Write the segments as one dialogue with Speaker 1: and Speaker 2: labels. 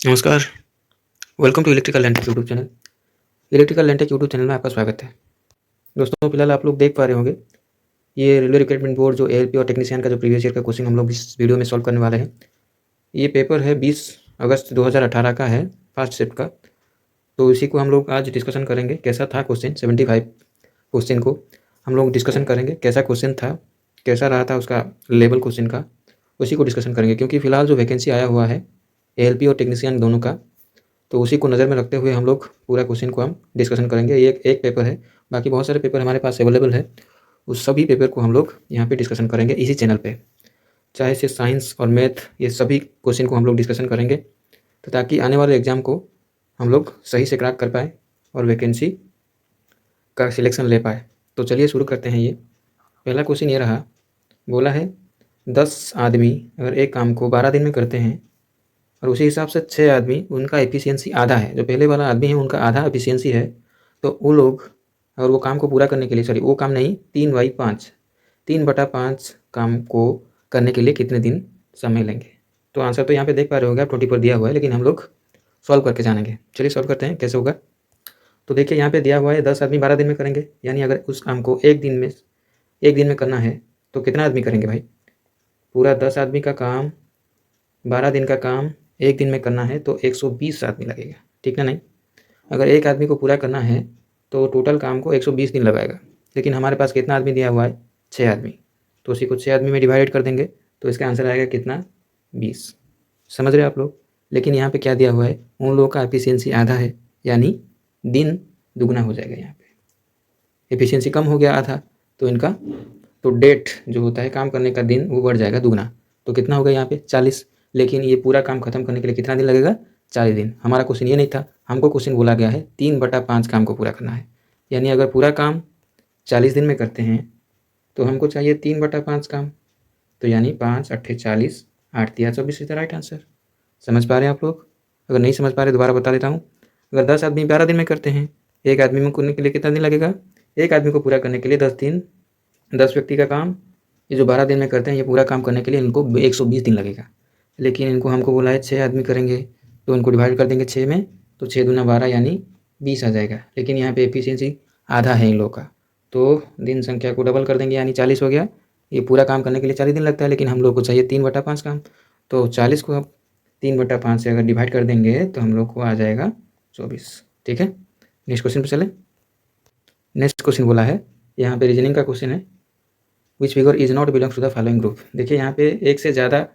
Speaker 1: नमस्कार। Welcome to electrical Lantech YouTube channel. Electrical Lantech YouTube channel में आपका स्वागत है। दोस्तों, फिलहाल आप लोग देख पा रहे होंगे, ये रेलवे रिक्रूटमेंट बोर्ड जो एएलपी और टेक्नीशियन का जो प्रीवियस ईयर का क्वेश्चन हम लोग इस वीडियो में सॉल्व करने वाले हैं। ये पेपर है 20 अगस्त 2018 का है, फर्स्ट शिफ्ट का। तो इसी को हम लोग आज डिस्कशन करेंगे। कैसा था क्वेश्चन, 75 क्वेश्चन को हम लोग डिस्कशन करेंगे। कैसा क्वेश्चन था, कैसा रहा था उसका लेवल क्वेश्चन का, उसी को डिस्कसन करेंगे। क्योंकि फिलहाल जो वैकेंसी आया हुआ है एएलपी और टेक्नीशियन दोनों का, तो उसी को नज़र में रखते हुए हम लोग पूरा क्वेश्चन को हम डिस्कशन करेंगे। ये एक पेपर है, बाकी बहुत सारे पेपर हमारे पास अवेलेबल है। उस सभी पेपर को हम लोग यहाँ पे डिस्कशन करेंगे इसी चैनल पे। चाहे से साइंस और मैथ, ये सभी क्वेश्चन को हम लोग डिस्कशन करेंगे, तो ताकि आने वाले एग्ज़ाम को हम लोग सही से क्रैक कर पाए और वैकेंसी का सिलेक्शन ले पाए। तो चलिए शुरू करते हैं। ये पहला क्वेश्चन ये रहा, बोला है 10 आदमी अगर एक काम को 12 दिन में करते हैं और उसी हिसाब से 6 आदमी, उनका एफिशिएंसी आधा है। जो पहले वाला आदमी है उनका आधा एफिशिएंसी है, तो वो लोग और वो काम को पूरा करने के लिए, सॉरी वो काम नहीं, 3/5 3/5 काम को करने के लिए कितने दिन समय लेंगे। तो आंसर तो यहाँ पे देख पा रहे होंगे आप, 20 पर दिया हुआ है, लेकिन हम लोग सॉल्व करके जानेंगे। चलिए सॉल्व करते हैं कैसे होगा। तो देखिए यहाँ पे दिया हुआ है 10 आदमी 12 दिन में करेंगे, यानी अगर उस काम को एक दिन में करना है तो कितना आदमी करेंगे भाई। पूरा 10 आदमी का काम, 12 दिन का काम एक दिन में करना है तो 120 आदमी लगेगा, ठीक है नहीं। अगर एक आदमी को पूरा करना है तो टोटल काम को 120 दिन लगाएगा। लेकिन हमारे पास कितना आदमी दिया हुआ है, 6 आदमी, तो उसी को 6 आदमी में डिवाइड कर देंगे तो इसका आंसर आएगा कितना, 20। समझ रहे हैं आप लोग। लेकिन यहाँ पे क्या दिया हुआ है, उन लोगों का एफिशिएंसी आधा है, यानी दिन दुगना हो जाएगा। यहाँ पे एफिशिएंसी कम हो गया आधा, तो इनका तो डेट जो होता है काम करने का दिन, वो बढ़ जाएगा दुगना। तो कितना होगा यहाँ पे, 40। लेकिन ये पूरा काम खत्म करने के लिए कितना दिन लगेगा, 40 दिन। हमारा क्वेश्चन ये नहीं था, हमको क्वेश्चन बोला गया है 3/5 काम को पूरा करना है। यानी अगर पूरा काम 40 दिन में करते हैं तो हमको चाहिए 3/5 काम। तो यानी 5 8 40, 8 तिया 24 इज द राइट आंसर। समझ पा रहे हैं आप लोग। अगर नहीं समझ पा रहे दोबारा बता देता हूँ। अगर 10 आदमी 12 दिन में करते हैं, एक आदमी में करने के लिए कितना दिन लगेगा, एक आदमी को पूरा करने के लिए 10 व्यक्ति का काम, ये जो 12 दिन में करते हैं, ये पूरा काम करने के लिए इनको 120 दिन लगेगा। लेकिन इनको हमको बोला है 6 आदमी करेंगे, तो इनको डिवाइड कर देंगे 6 में, तो 6 दूना 12 यानी 20 आ जाएगा। लेकिन यहाँ पे एफिशिएंसी आधा है इन लोगों का, तो दिन संख्या को डबल कर देंगे यानी 40 हो गया। ये पूरा काम करने के लिए 40 दिन लगता है, लेकिन हम लोग को चाहिए 3/5 काम। तो 40 को अब 3/5 से अगर डिवाइड कर देंगे तो हम लोग को आ जाएगा 24। ठीक है, नेक्स्ट क्वेश्चन पे चले। नेक्स्ट क्वेश्चन बोला है, यहाँ पे रीजनिंग का क्वेश्चन है, which figure is not belongs to the following group. देखिए यहाँ पे एक से ज़्यादा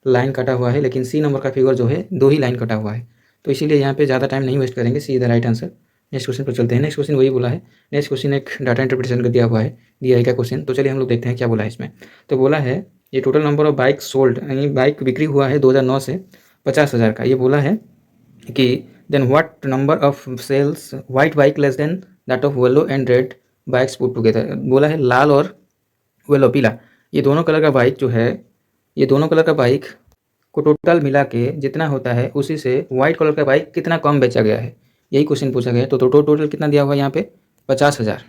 Speaker 1: लाइन कटा हुआ है, लेकिन सी नंबर का फिगर जो है 2 ही लाइन कटा हुआ है, तो इसीलिए यहाँ पे ज़्यादा टाइम नहीं वेस्ट करेंगे, see the right answer. Next question पर चलते हैं। नेक्स्ट क्वेश्चन वही बोला है। नेक्स्ट क्वेश्चन एक डाटा इंटरप्रिटेशन का दिया हुआ है, DI का क्वेश्चन। तो चलिए हम लोग देखते हैं क्या बोला है इसमें। तो बोला है ये total number of bike sold, यानी बाइक बिक्री हुआ है 2009 से 50,000 का। ये बोला है कि then what number of sales white bike less than that of yellow and red bikes put together. बोला है लाल और येलो, पीला, ये दोनों कलर का बाइक जो है, ये दोनों कलर का बाइक को टोटल मिला के जितना होता है उसी से व्हाइट कलर का बाइक कितना कम बेचा गया है, यही क्वेश्चन पूछा गया है। तो टोटल कितना दिया हुआ है यहाँ पे, 50,000।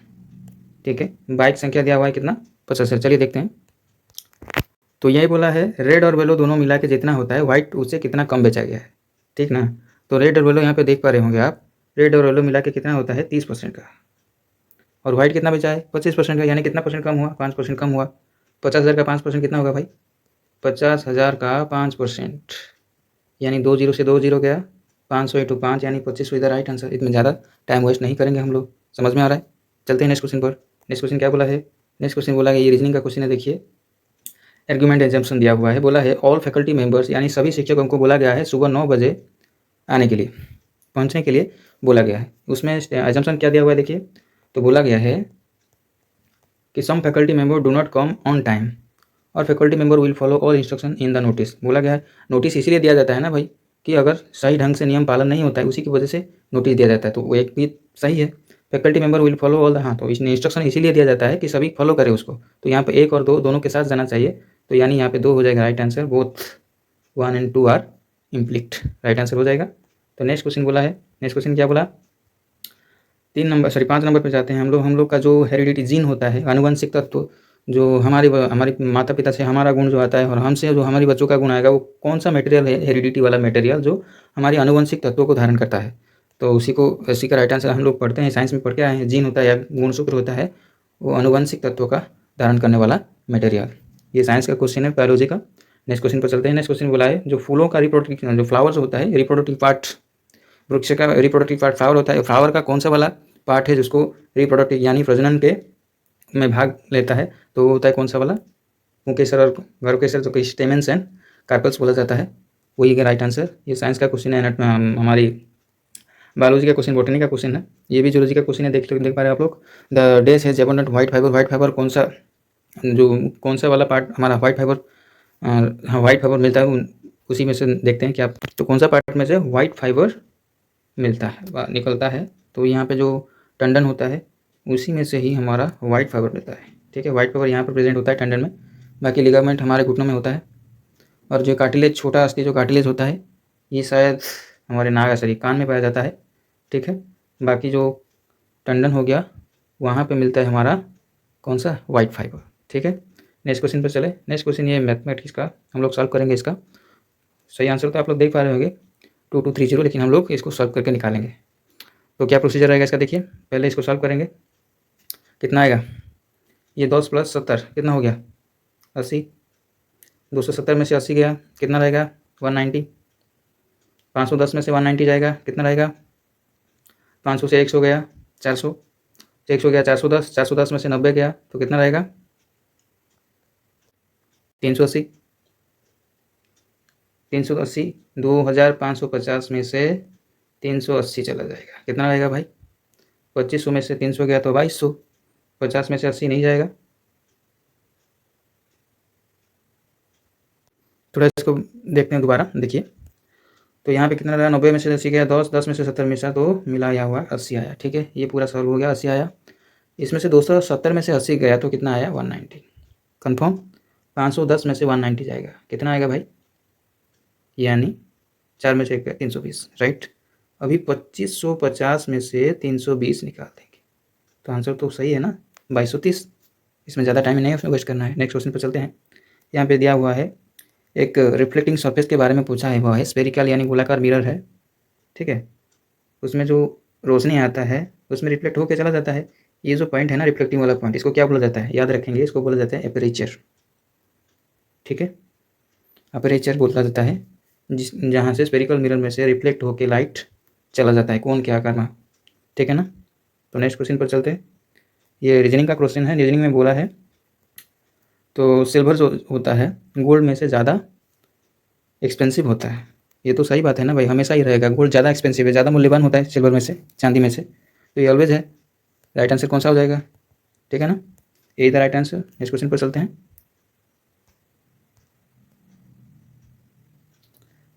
Speaker 1: ठीक है, बाइक संख्या दिया हुआ है कितना, 50,000। चलिए देखते हैं। तो यही बोला है रेड और येलो दोनों मिला के जितना होता है व्हाइट, उससे कितना कम बेचा गया है। ठीक ना। तो रेड और येलो यहाँ पे देख पा रहे होंगे आप, रेड और येलो मिला के कितना होता है, 30% का। और व्हाइट कितना बचा है, 25% का, यानी कितना परसेंट कम हुआ, 5% कम हुआ। 50,000 का 5% कितना होगा भाई, 50,000 का 5%, यानी 2 जीरो से 2 जीरो गया, 500 इंटू 5 यानी 25 इज द राइट आंसर। इसमें ज़्यादा टाइम वेस्ट नहीं करेंगे हम लोग। समझ में आ रहा है। चलते हैं नेक्स्ट क्वेश्चन पर। नेक्स्ट क्वेश्चन क्या बोला है, नेक्स्ट क्वेश्चन बोला है, ये रीजनिंग का क्वेश्चन है। देखिए आर्गुमेंट एग्जाम्पशन दिया हुआ है, बोला है ऑल फैकल्टी मेंबर्स, यानी सभी शिक्षकों को बोला गया है सुबह 9 बजे आने के लिए, पहुंचने के लिए बोला गया है। उसमें एग्जाम्पशन क्या दिया हुआ है देखिए। तो बोला गया है कि some faculty member do not come on time और faculty member will follow all instruction in the notice. बोला गया है नोटिस इसीलिए दिया जाता है ना भाई, कि अगर सही ढंग से नियम पालन नहीं होता है उसी की वजह से नोटिस दिया जाता है। तो वो एक भी सही है, faculty member will follow all the, हाँ, तो इसमें इंस्ट्रक्शन इसीलिए दिया जाता है कि सभी फॉलो करें उसको। तो यहाँ पे 1 और 2 दोनों के साथ जाना चाहिए, तो यानी यहाँ पे 2 हो जाएगा right answer. Both 1 and 2 are implicit, right answer हो जाएगा। तो नेक्स्ट क्वेश्चन बोला है, नेक्स्ट क्वेश्चन क्या बोला, 5 नंबर पे जाते हैं हम लोग। का जो हेरिडिटी जीन होता है, आनुवंशिक तत्व, जो हमारी माता पिता से हमारा गुण जो आता है और हमसे जो हमारी बच्चों का गुण आएगा, वो कौन सा मटेरियल है, हेरिडिटी वाला मटेरियल जो हमारी आनुवंशिक तत्वों को धारण करता है। तो उसी का राइट आंसर हम लोग पढ़ते हैं, साइंस में पढ़ के आए हैं, जीन होता है या गुणसूत्र होता है, वो आनुवंशिक तत्वों का धारण करने वाला मटेरियल। ये साइंस का क्वेश्चन है, बायोलॉजी का। नेक्स्ट क्वेश्चन पर चलते हैं। नेक्स्ट क्वेश्चन बोला है जो फूलों का रिप्रोडक्टिव, जो फ्लावर्स होता है, रिप्रोडक्टिव पार्ट, वृक्ष का रिप्रोडक्टिव पार्ट फ्लावर होता है। फ्लावर का कौन सा वाला पार्ट है जिसको रिप्रोडक्टिव यानी प्रजनन के में भाग लेता है, तो वो होता है कौन सा वाला? मुकेसर और गरुकेसर, जो कि स्टेमेंस एंड कार्पल्स बोला जाता है, वही का राइट आंसर। ये साइंस का क्वेश्चन है, हमारी बायोलॉजी का क्वेश्चन, बॉटनी का क्वेश्चन है, ये भी जूलॉजी का क्वेश्चन है। देख पा रहे हैं आप लोग। द डेस has abundant white fibre. White fibre कौन सा वाला पार्ट हमारा व्हाइट फाइबर, हाँ व्हाइट फाइबर मिलता है, उसी में से देखते हैं क्या, तो कौन सा पार्ट में से व्हाइट फाइबर मिलता है, निकलता है। तो यहाँ पे जो टंडन होता है उसी में से ही हमारा व्हाइट फाइबर मिलता है। ठीक है, व्हाइट फाइबर यहाँ पर प्रेजेंट होता है टंडन में। बाकी लिगामेंट हमारे घुटनों में होता है। और जो कार्टिलेज, छोटा अस्थि जो कार्टिलेज होता है, ये शायद हमारे नाक सॉरी कान में पाया जाता है। ठीक है, बाकी जो टंडन हो गया वहाँ पे मिलता है हमारा कौन सा? White fibre. ठीक है, नेक्स्ट क्वेश्चन पर चले। नेक्स्ट क्वेश्चन ये मैथमेटिक्स का, हम लोग सॉल्व करेंगे इसका। सही आंसर तो आप लोग देख पा रहे होंगे 2230, लेकिन हम लोग इसको सॉल्व करके निकालेंगे। तो क्या प्रोसीजर रहेगा इसका, देखिए। पहले इसको सॉल्व करेंगे, कितना आएगा? ये 10 + 70 कितना हो गया? 80। 270 में से 80 गया, कितना रहेगा? 190। 510 में से 190 जाएगा, कितना रहेगा? 500 से 100 गया, 400 से 100 गया, 410। 410 में से 90 गया तो कितना रहेगा? 380। 380, 2550 में से 380 चला जाएगा, कितना रहेगा भाई? 2500 में से 300 गया तो 2200। 50 में से 80 नहीं जाएगा। थोड़ा इसको देखते हैं दोबारा, देखिए। तो यहाँ पे कितना रहा? 90 में से 80 गया, 10, 10 में से 70 में से तो मिलाया हुआ 80 आया। ठीक है, ये पूरा सॉल्व हो गया, 80 आया। इसमें से 270 में से 80 गया तो कितना आया? 190। कन्फर्म। 510 में से 190 जाएगा, कितना आएगा भाई? यानी 4 में से 1 320, राइट। अभी 2550 में से 320 निकाल देंगे तो आंसर तो सही है ना, 2230। इसमें ज़्यादा टाइम नहीं है, वेस्ट करना है। नेक्स्ट क्वेश्चन पर चलते हैं। यहाँ पे दिया हुआ है एक रिफ्लेक्टिंग सरफेस के बारे में पूछा है, वो है स्फेरिकल यानी गोलाकार मिरर है। ठीक है, उसमें जो रोशनी आता है उसमें रिफ्लेक्ट होकर चला जाता है। ये जो पॉइंट है ना, रिफ्लेक्टिंग वाला पॉइंट, इसको क्या बोला जाता है? याद रखेंगे, इसको बोला जाता है एपरेचर। ठीक है, अपर्चर बोला जाता है जहाँ से स्फेरिकल मिरर में से रिफ्लेक्ट होकर लाइट चला जाता है कोन के आकार में। ठीक है ना। तो नेक्स्ट क्वेश्चन पर चलते हैं। ये रीजनिंग का क्वेश्चन है। रीजनिंग में बोला है तो सिल्वर जो होता है गोल्ड में से ज़्यादा एक्सपेंसिव होता है। ये तो सही बात है ना भाई, हमेशा ही रहेगा। गोल्ड ज़्यादा एक्सपेंसिव है, ज़्यादा मूल्यवान होता है सिल्वर में से, चांदी में से। तो ये ऑलवेज है। राइट आंसर कौन सा हो जाएगा? ठीक है ना, यही था राइट आंसर। नेक्स्ट क्वेश्चन पर चलते हैं।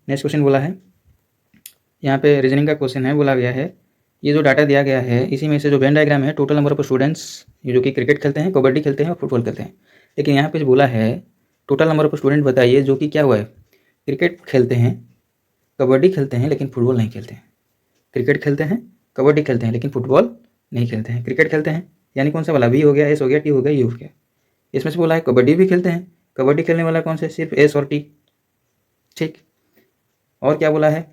Speaker 1: नेक्स्ट क्वेश्चन बोला है, यहाँ पे रीजनिंग का क्वेश्चन है, बोला गया है ये जो डाटा दिया गया है इसी में से जो वेन डायग्राम है, टोटल नंबर ऑफ स्टूडेंट्स जो कि क्रिकेट खेलते हैं, कबड्डी खेलते हैं और फुटबॉल खेलते हैं। लेकिन यहाँ पे जो बोला है टोटल नंबर ऑफ स्टूडेंट बताइए जो कि क्या हुआ है, क्रिकेट खेलते हैं, कबड्डी खेलते हैं लेकिन फुटबॉल नहीं खेलते हैं। क्रिकेट खेलते हैं, कबड्डी खेलते हैं लेकिन फुटबॉल नहीं खेलते हैं। क्रिकेट खेलते हैं यानी कौन सा वाला? वी हो गया, एस हो गया, टी हो गया, यू हो गया। इसमें से बोला है कबड्डी भी खेलते हैं, कबड्डी खेलने वाला कौन सा? सिर्फ एस और टी। ठीक, और क्या बोला है?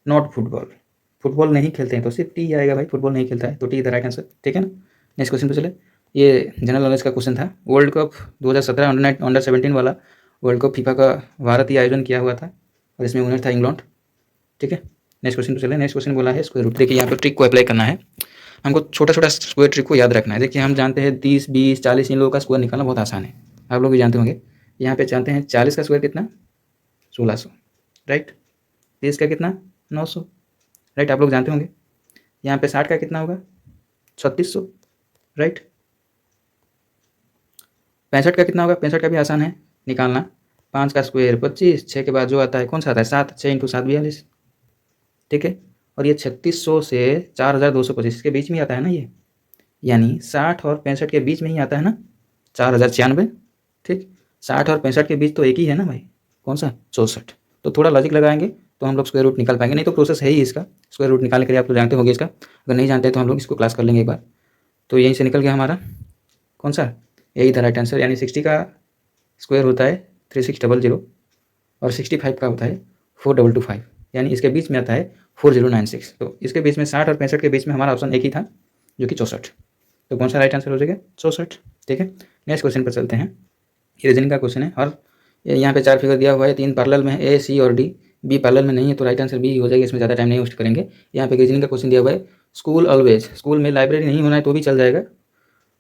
Speaker 1: नॉट फुटबॉल, फुटबॉल नहीं खेलते हैं, तो सिर्फ टी आएगा भाई, फुटबॉल नहीं खेलता है, तो टी द राइट आंसर। ठीक है ना। नेक्स्ट क्वेश्चन पे चले। ये जनरल नॉलेज का क्वेश्चन था। वर्ल्ड कप 2017 अंडर 17 वाला वर्ल्ड कप फीफा का भारत ही आयोजन किया हुआ था और इसमें विनर था इंग्लैंड। ठीक है, नेक्स्ट क्वेश्चन पे चले। नेक्स्ट क्वेश्चन बोला है स्क्वायर रूट। देखिए यहाँ पर ट्रिक को अप्लाई करना है, हमको छोटा छोटा स्क्वायर ट्रिक को याद रखना है। देखिए हम जानते हैं 30, 20, 40 इन लोगों का स्क्वायर निकालना बहुत आसान है, आप लोग भी जानते होंगे। यहाँ पे जानते हैं 40 का स्क्वायर कितना? 1600, राइट। 30 का कितना? 900, राइट, आप लोग जानते होंगे। यहाँ पे 60 का कितना होगा? 3600, राइट। 65 का कितना होगा? 65 का भी आसान है निकालना। 5 का स्क्वायर 25, 6 के बाद जो आता है कौन सा आता है? 7, 6 × 7 42। ठीक है, और ये 3600 से 4225 इसके बीच में आता है ना ये, यानी 60 और 65 के बीच में ही आता है ना, 4096। ठीक, 60 और 65 के बीच तो एक ही है ना भाई, कौन सा? 64। तो थोड़ा लॉजिक लगाएंगे तो हम लोग स्क्वायर रूट निकाल पाएंगे, नहीं तो प्रोसेस है ही इसका। स्क्वायर रूट निकालने के लिए आप तो जानते होंगे इसका, अगर नहीं जानते तो हम लोग इसको क्लास कर लेंगे एक बार। तो यहीं से निकल गया हमारा कौन सा? यही था राइट आंसर। यानी 60 का स्क्वायर होता है 3600 और 65 का होता है 4225, यानी इसके बीच में आता है 4096। तो इसके बीच में 60 और 65 के बीच में हमारा ऑप्शन एक ही था जो कि 64। तो कौन सा राइट आंसर हो जाएगा? 64। ठीक है, नेक्स्ट क्वेश्चन पर चलते हैं। ये रीजनिंग का क्वेश्चन है और यहाँ पे 4 फिगर दिया हुआ है, 3 पैरेलल में है, ए सी और डी, बी पैरेलल में नहीं है, तो राइट आंसर बी हो जाएगा। इसमें ज़्यादा टाइम नहीं वेस्ट करेंगे। यहाँ पे रीजनिंग का क्वेश्चन दिया हुआ है, स्कूल ऑलवेज, स्कूल में लाइब्रेरी नहीं होना है तो भी चल जाएगा,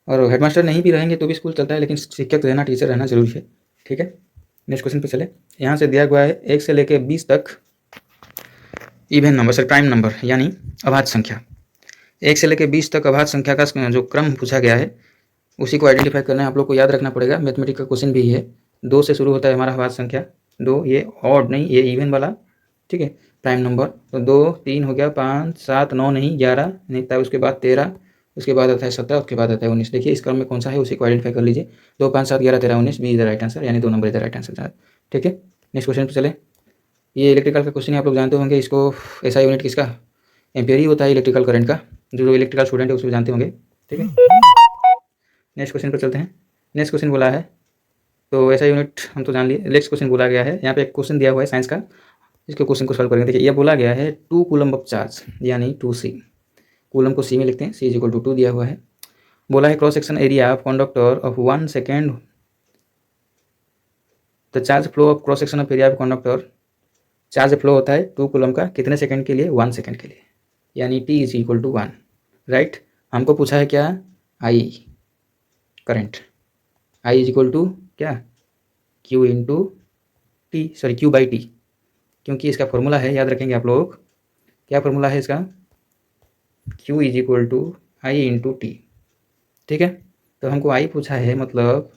Speaker 1: और हेडमास्टर नहीं भी रहेंगे तो भी स्कूल चलता है, लेकिन शिक्षक रहना, टीचर रहना जरूरी है। ठीक है, नेक्स्ट क्वेश्चन पे चले। यहाँ से दिया हुआ है 1 से लेकर 20 तक इवन नंबर से प्राइम नंबर यानी अभाज्य संख्या। 1 से लेकर 20 तक अभाज्य संख्या का जो क्रम पूछा गया है उसी को आइडेंटिफाई करना है। आप लोग को याद रखना पड़ेगा, मैथमेटिक्स का क्वेश्चन भी है। 2 से शुरू होता है हमारा अभाज्य संख्या, 2, ये ऑड नहीं, ये इवन वाला। ठीक है, प्राइम नंबर तो 2, 3 हो गया, 5, 7, 9 नहीं, 11 नहीं था, उसके बाद 13, उसके बाद आता है 17, उसके बाद आता है 19। देखिए इस क्रम में कौन सा है उसी को आइडेंटिफाई कर लीजिए। 2, 5, 7, 11, 13, 19, B is the right answer, यानी 2 number is the right answer. ठीक है, नेक्स्ट क्वेश्चन पे चले। ये इलेक्ट्रिकल का क्वेश्चन है, आप लोग जानते होंगे इसको। ऐसा यूनिट किसका? एम्पियर ही होता है इलेक्ट्रिकल करंट का। जो इलेक्ट्रिकल स्टूडेंट है उसको जानते होंगे। ठीक है, नेक्स्ट क्वेश्चन पर चलते हैं। नेक्स्ट क्वेश्चन बोला है, तो ऐसा यूनिट हम तो जान लिए। नेक्स्ट क्वेश्चन बोला गया है, यहाँ पे एक क्वेश्चन दिया हुआ है साइंस का, इसके क्वेश्चन को सॉल्व करेंगे। देखिए यह बोला गया है 2 कूलम ऑफ चार्ज यानी 2C, कूलम को C में लिखते हैं, C इज इक्वल टू 2 दिया हुआ है। बोला है cross section area of conductor of 1 second, the charge flow of cross section of area of conductor, charge flow होता है 2 कूलम का कितने सेकंड के लिए? 1 सेकंड के लिए, यानी T is equal to 1। Right, हमको पूछा है क्या? I current, I is equal to क्या? Q into T, sorry Q by T, क्योंकि इसका फॉर्मूला है, याद रखेंगे आप लोग। क्या फॉर्मूला है इसका? Q is equal to I into T. ठीक है, तो हमको I पूछा है, मतलब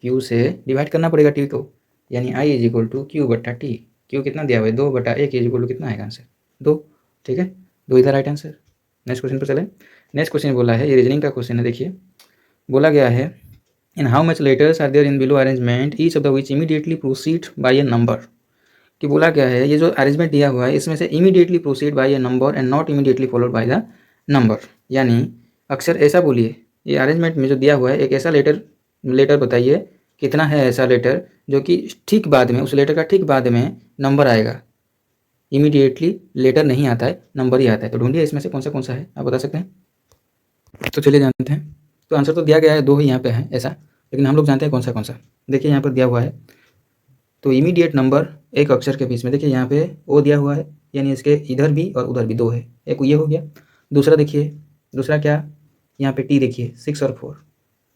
Speaker 1: Q से डिवाइड करना पड़ेगा T को, यानी I is equal to Q बटा टी। Q कितना दिया हुआ है? 2/1 इज इक्वल टू कितना आएगा आंसर? 2। ठीक है, 2 इधर राइट आंसर। नेक्स्ट क्वेश्चन पर चले। नेक्स्ट क्वेश्चन बोला है, ये रीजनिंग का क्वेश्चन है। देखिए बोला गया है, in how much letters are there in below arrangement each of the which immediately proceed by a number. कि बोला गया है ये जो अरेंजमेंट दिया हुआ है इसमें से immediately proceed by a number and not immediately followed by the number, यानी अक्सर ऐसा बोलिए। ये अरेंजमेंट में जो दिया हुआ है, एक ऐसा लेटर बताइए कितना है ऐसा लेटर जो कि ठीक बाद में, उस लेटर का ठीक बाद में नंबर आएगा। इमीडिएटली लेटर नहीं आता है, नंबर ही आता है। तो ढूंढिए इसमें से कौन सा है, आप बता सकते हैं? तो चलिए जानते हैं। तो आंसर तो दिया गया है, 2 ही यहाँ पे है ऐसा, लेकिन हम लोग जानते हैं कौन सा। देखिए यहाँ पर दिया हुआ है, तो इमीडिएट नंबर एक अक्षर के बीच में, देखिए यहाँ पे O दिया हुआ है, यानी इसके इधर भी और उधर भी 2 है। एक ये हो गया। दूसरा देखिए, दूसरा क्या, यहाँ पे T देखिए 6 और 4,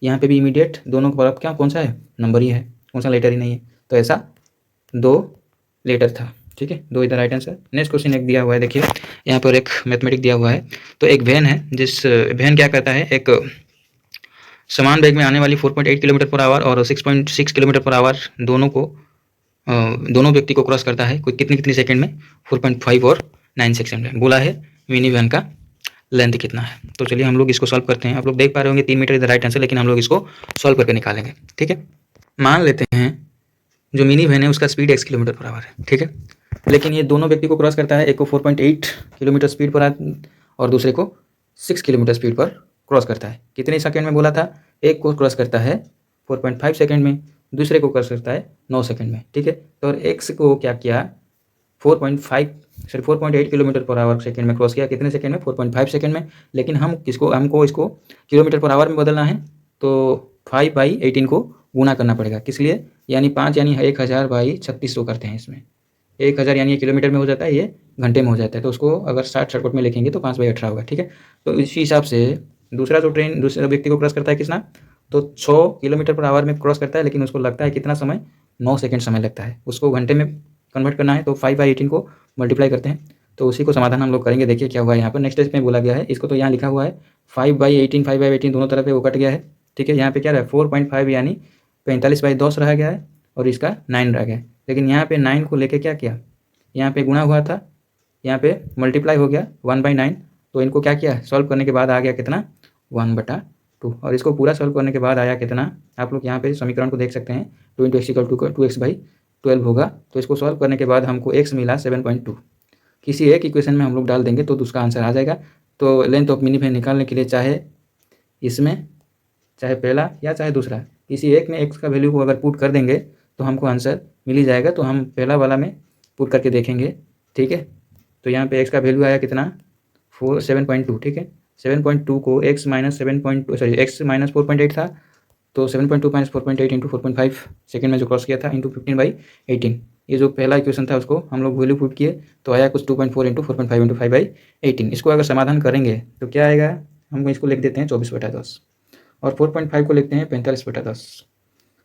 Speaker 1: यहाँ पे भी इमीडिएट, दोनों के बराबर क्या कौन सा है? नंबर ही है, कौन सा लेटर ही नहीं है। तो ऐसा 2 लेटर था। ठीक है, 2 इधर राइट आंसर। नेक्स्ट क्वेश्चन एक दिया हुआ है, देखिए यहाँ पर एक मैथमेटिक दिया हुआ है। तो एक वैन है, जिस वैन क्या करता है, एक समान वेग में आने वाली 4.8 किलोमीटर पर आवर और 6.6 किलोमीटर पर आवर दोनों व्यक्ति को क्रॉस करता है कोई कितनी सेकंड में? 4.5 और 9 सेकंड में। बोला है मिनी वैन का लेंथ कितना है। तो चलिए हम लोग इसको सॉल्व करते हैं। आप लोग देख पा रहे होंगे 3 मीटर इधर राइट आंसर, लेकिन हम लोग इसको सॉल्व करके निकालेंगे। ठीक है, मान लेते हैं जो मिनी वैन है उसका स्पीड 1 किलोमीटर पर आवर है। ठीक है, लेकिन ये दोनों व्यक्ति को क्रॉस करता है, एक को 4.8 किलोमीटर स्पीड पर और दूसरे को 6 किलोमीटर स्पीड पर क्रॉस करता है। कितने सेकंड में बोला था? एक को क्रॉस करता है 4.5 सेकंड में, दूसरे को क्रॉस करता है 9 सेकंड में। ठीक है, तो एक्स को क्या किया, 4.8 किलोमीटर पर आवर सेकंड में क्रॉस किया, कितने सेकंड में? 4.5 सेकंड में। लेकिन हमको इसको किलोमीटर पर आवर में बदलना है, तो 5/18 को गुना करना पड़ेगा। किस लिए? यानी 5 यानी 1000/3600 करते हैं इसमें। 1000 यानी किलोमीटर में हो जाता है, ये घंटे में हो जाता है। तो उसको अगर शॉर्टकट में लिखेंगे तो 5/18 होगा। ठीक है, तो इसी हिसाब से दूसरा दूसरे व्यक्ति को क्रॉस करता है कितना, तो 6 किलोमीटर पर आवर में क्रॉस करता है, लेकिन उसको लगता है कितना समय? 9 सेकंड समय लगता है। उसको घंटे में कन्वर्ट करना है, तो 5/18 को मल्टीप्लाई करते हैं। तो उसी को समाधान हम लोग करेंगे। देखिए क्या हुआ है यहाँ पर। नेक्स्ट स्टेप में बोला गया है, इसको तो यहाँ लिखा हुआ है 5/18 दोनों तरफ है, वो कट गया है। ठीक है, यहाँ पे क्या रहा है? 4.5 यानी 45/10 रह गया है, और इसका 9 रह गया है। लेकिन यहाँ पे 9 को लेके क्या किया, यहाँ पे गुणा हुआ था, यहाँ पे मल्टीप्लाई हो गया 1/9। तो इनको क्या किया, सॉल्व करने के बाद आ गया कितना? 1/2। और इसको पूरा सॉल्व करने के बाद आया कितना? आप लोग यहाँ पे समीकरण को देख सकते हैं, 2 × x = 2x/12 होगा। तो इसको सॉल्व करने के बाद हमको x मिला 7.2। किसी एक इक्वेशन में हम लोग डाल देंगे तो उसका आंसर आ जाएगा। तो लेंथ ऑफ मिनी वैन निकालने के लिए चाहे इसमें, चाहे पहला या चाहे दूसरा, किसी एक में x का वैल्यू को अगर पुट कर देंगे तो हमको आंसर मिल ही जाएगा। तो हम पहला वाला में पुट करके देखेंगे, ठीक है। तो यहाँ पे x का वैल्यू आया कितना, 7.2, ठीक है। 7.2 को x minus 7.2 sorry x minus 4.8 था, तो 7.2 माइनस 4.8 इंटू 4.5 सेकेंड में जो क्रॉस किया था इंटू 15/18, ये जो पहला इक्वेशन था उसको हम लोग वैल्यू पुट किए तो आया कुछ 2.4 इंटू 4.5 इंटू 5/18। इसको अगर समाधान करेंगे तो क्या आएगा, हम इसको लिख देते हैं 24/10 और 4.5 को लिखते हैं 45/10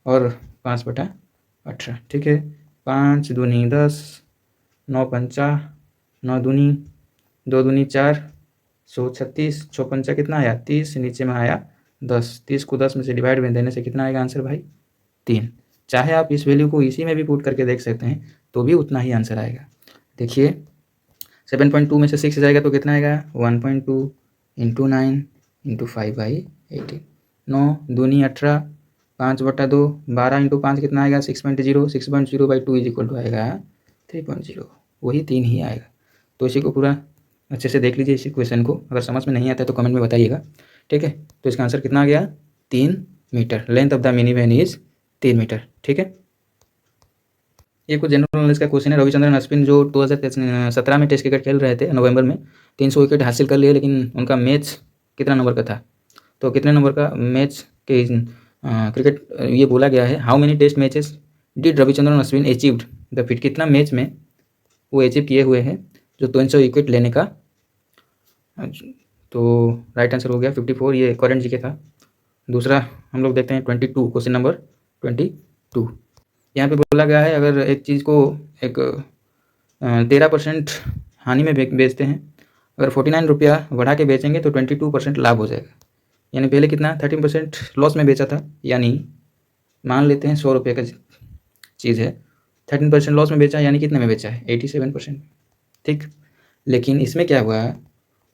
Speaker 1: और 5/18, ठीक है। 5 दूनी 10, 9 पंचा 9 दूनी 2 दूनी 4, 136, 6 पंचा कितना आया 30, नीचे में आया 10। 30 को 10 में से डिवाइड में देने से कितना आएगा आंसर भाई 3। चाहे आप इस वैल्यू को इसी में भी पुट करके देख सकते हैं तो भी उतना ही आंसर आएगा। देखिए 7.2 में से 6 जाएगा तो कितना आएगा 1.2 इंटू 9 इंटू 5/18, 9 दूनी 18, 5/2, 12 इंटू 5 कितना आएगा 6.0, 6.0/2 इज इक्वल टू आएगा 3.0, वही 3 ही आएगा। तो इसी को पूरा अच्छे से देख लीजिए इस क्वेश्चन को, अगर समझ में नहीं आता है तो कमेंट में बताइएगा, ठीक है। तो इसका आंसर कितना आ गया 3 metre. Length of the mini van is 3 metre, ठीक है। ये कुछ जनरल नॉलेज का क्वेश्चन है। रविचंद्रन अश्विन जो 2017 में टेस्ट क्रिकेट खेल रहे थे नवंबर में, 300 विकेट हासिल कर लिए, लेकिन उनका मैच कितना नंबर का था, तो कितने नंबर का मैच के क्रिकेट ये बोला गया है, how many test matches did Ravichandran Ashwin achieved the feat, कितना मैच में वो अचीव किए हुए हैं जो 300 विकेट लेने का। तो राइट आंसर हो गया 54, ये करंट जीके था। दूसरा हम लोग देखते हैं 22, क्वेश्चन नंबर 22। यहाँ पे बोला गया है अगर एक चीज़ को एक 13% हानि में बेचते हैं, अगर 49 रुपया बढ़ा के बेचेंगे तो 22% लाभ हो जाएगा। यानी पहले कितना 13% लॉस में बेचा था, यानी मान लेते हैं 100 रुपये का चीज़ है, 13% लॉस में बेचा, यानी कितने में बेचा है 87%, ठीक। लेकिन इसमें क्या हुआ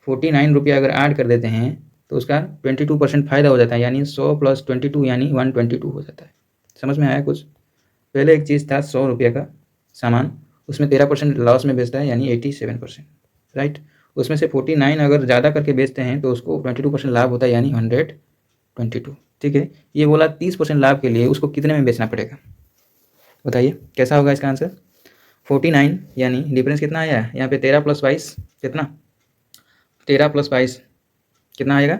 Speaker 1: 49 रुपया अगर ऐड कर देते हैं तो उसका 22% फ़ायदा हो जाता है, यानी 100 प्लस 22 यानी 122 हो जाता है। समझ में आया कुछ। पहले एक चीज़ था 100 रुपये का सामान, उसमें 13% लॉस में बेचता है यानी 87%, राइट। उसमें से 49 अगर ज़्यादा करके बेचते हैं तो उसको 22% लाभ होता है यानी 122, ठीक है। ये बोला 30% लाभ के लिए उसको कितने में बेचना पड़ेगा, बताइए कैसा होगा इसका आंसर। 49 यानी डिफरेंस कितना आया यहाँ पे 13 प्लस 22 कितना, 13 प्लस 22 कितना आएगा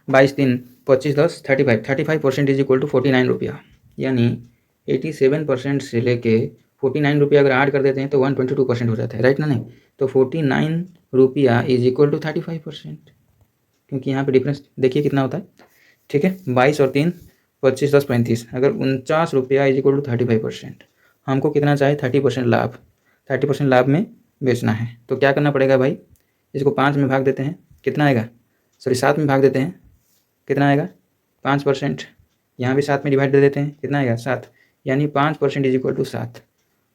Speaker 1: 22 3 25 10 35% इज इक्वल टू 49 रुपया, यानी 87% से लेके 49 रुपया अगर ऐड कर देते हैं तो 122% हो जाता है, राइट ना। नहीं तो 49 रुपया इज इक्वल टू 35%, क्योंकि यहाँ पे डिफरेंस देखिए कितना होता है, ठीक है। 22 और 3 25 10 35, अगर 49 रुपया इज इक्वल टू 35%, हमको कितना चाहिए 30% लाभ, 30% लाभ में बेचना है। तो क्या करना पड़ेगा भाई, इसको 5 में भाग देते हैं, कितना आएगा, सॉरी 7 में भाग देते हैं, कितना आएगा 5%, यहाँ भी 7 में डिवाइड दे देते हैं, कितना आएगा 7, यानी 5% इज इक्वल टू 7।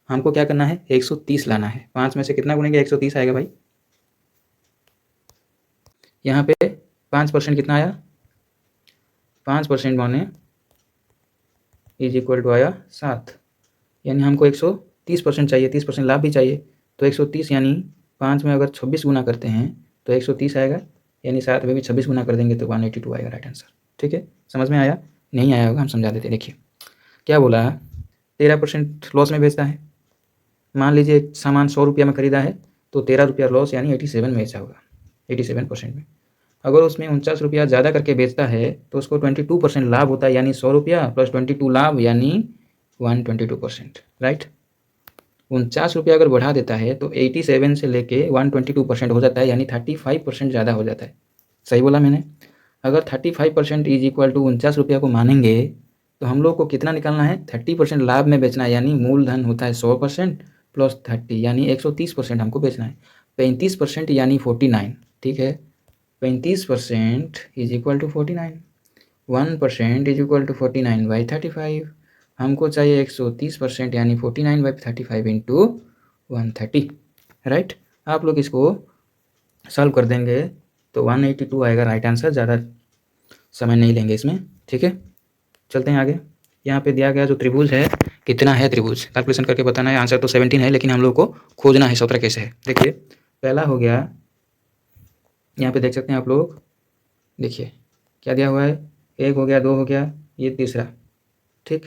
Speaker 1: हमको क्या करना है 130 लाना है, 5 में से कितना गुनेंगे 130 आएगा भाई। यहाँ पे 5% कितना आया 5% माने इज इक्वल टू आया 7, यानी हमको 130% चाहिए, 30% लाभ भी चाहिए। तो 130 यानी 5 में अगर 26 गुना करते हैं तो 130 आएगा, यानी 7 में भी 26 गुना कर देंगे तो 182 आएगा राइट आंसर, ठीक है। समझ में आया, नहीं आया होगा हम समझा देते। देखिए क्या बोला 13% लॉस में बेचता है, मान लीजिए सामान 100 रुपया में खरीदा है तो 13 रुपया लॉस यानी 87 में बेचा होगा, 87% में। अगर उसमें 49 रुपया ज़्यादा करके बेचता है तो उसको 22% लाभ होता है, यानी 100 रुपया प्लस 22 लाभ यानी 122%, राइट। 49 रुपया अगर बढ़ा देता है तो 87 से लेके 122% हो जाता है, यानी 35% ज़्यादा हो जाता है। सही बोला मैंने। अगर 35% इज इक्वल टू 49 रुपया को मानेंगे तो हम लोग को कितना निकालना है 30% लाभ में बेचना है, यानी मूलधन होता है 100% प्लस 30 यानी 130% हमको बेचना है। 35% यानी 49, ठीक है। 35% is equal to 49, 1% is equal to 49/35, हमको चाहिए 130% यानी 49/35 इंटू 130, राइट। आप लोग इसको सॉल्व कर देंगे तो 182 आएगा राइट आंसर, ज़्यादा समय नहीं लेंगे इसमें, ठीक है। चलते हैं आगे। यहाँ पे दिया गया जो त्रिभुज है कितना है, त्रिभुज कैलकुलेशन करके बताना है। आंसर तो 17 है, लेकिन हम लोग को खोजना है 17 कैसे है। देखिए पहला हो गया, यहाँ पे देख सकते हैं आप लोग, देखिए क्या दिया हुआ है, 1 हो गया, 2 हो गया, ये तीसरा ठीक,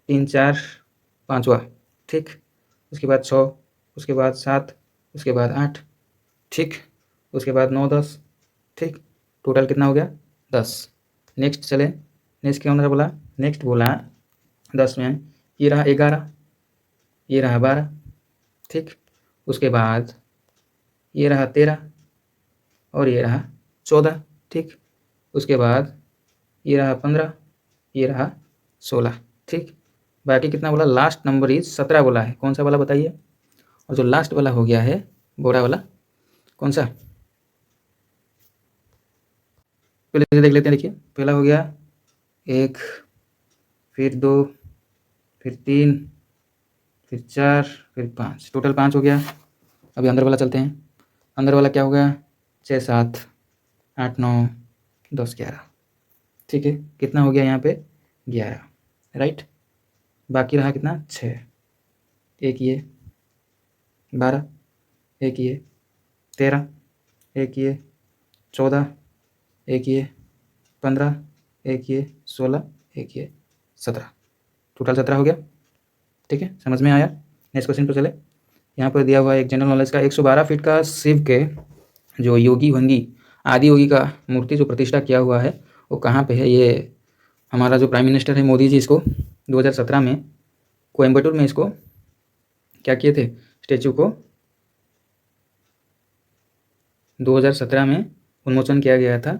Speaker 1: 3 4 5वां, ठीक, उसके बाद 6, उसके बाद 7, उसके बाद 8, ठीक, उसके बाद 9 10, ठीक, टोटल कितना हो गया 10। नेक्स्ट चले, नेक्स्ट क्या बोला, नेक्स्ट बोला 10 में ये रहा 11, ये रहा 12, ठीक, उसके बाद ये रहा 13 और ये रहा 14, ठीक, उसके बाद ये रहा 15, ये रहा 16, ठीक, बाकी कितना बोला, लास्ट नंबर इज 17 बोला है, कौन सा वाला बताइए। और जो लास्ट वाला हो गया है बोरा वाला, कौन सा, पहले से देख लेते हैं। देखिए पहला हो गया 1, फिर 2, फिर 3, फिर 4, फिर 5, टोटल 5 हो गया। अभी अंदर वाला चलते हैं, अंदर वाला क्या हो गया 6 7 8 9 10 11, ठीक है, कितना हो गया यहाँ पे 11, राइट। बाकी रहा कितना 6, एक ये 12, एक ये 13, एक ये 14, एक ये 15, एक ये 16, एक ये 17, टोटल 17 हो गया, ठीक है, समझ में आया। नेक्स्ट क्वेश्चन पर चले, यहाँ पर दिया हुआ है एक जनरल नॉलेज का, 112 फीट का शिव के जो योगी भंगी आदि योगी का मूर्ति जो प्रतिष्ठा किया हुआ है वो कहाँ पे है। ये हमारा जो प्राइम मिनिस्टर है मोदी जी इसको 2017 में कोयम्बटूर में इसको क्या किए थे, स्टेचू को 2017 में उन्मोचन किया गया था,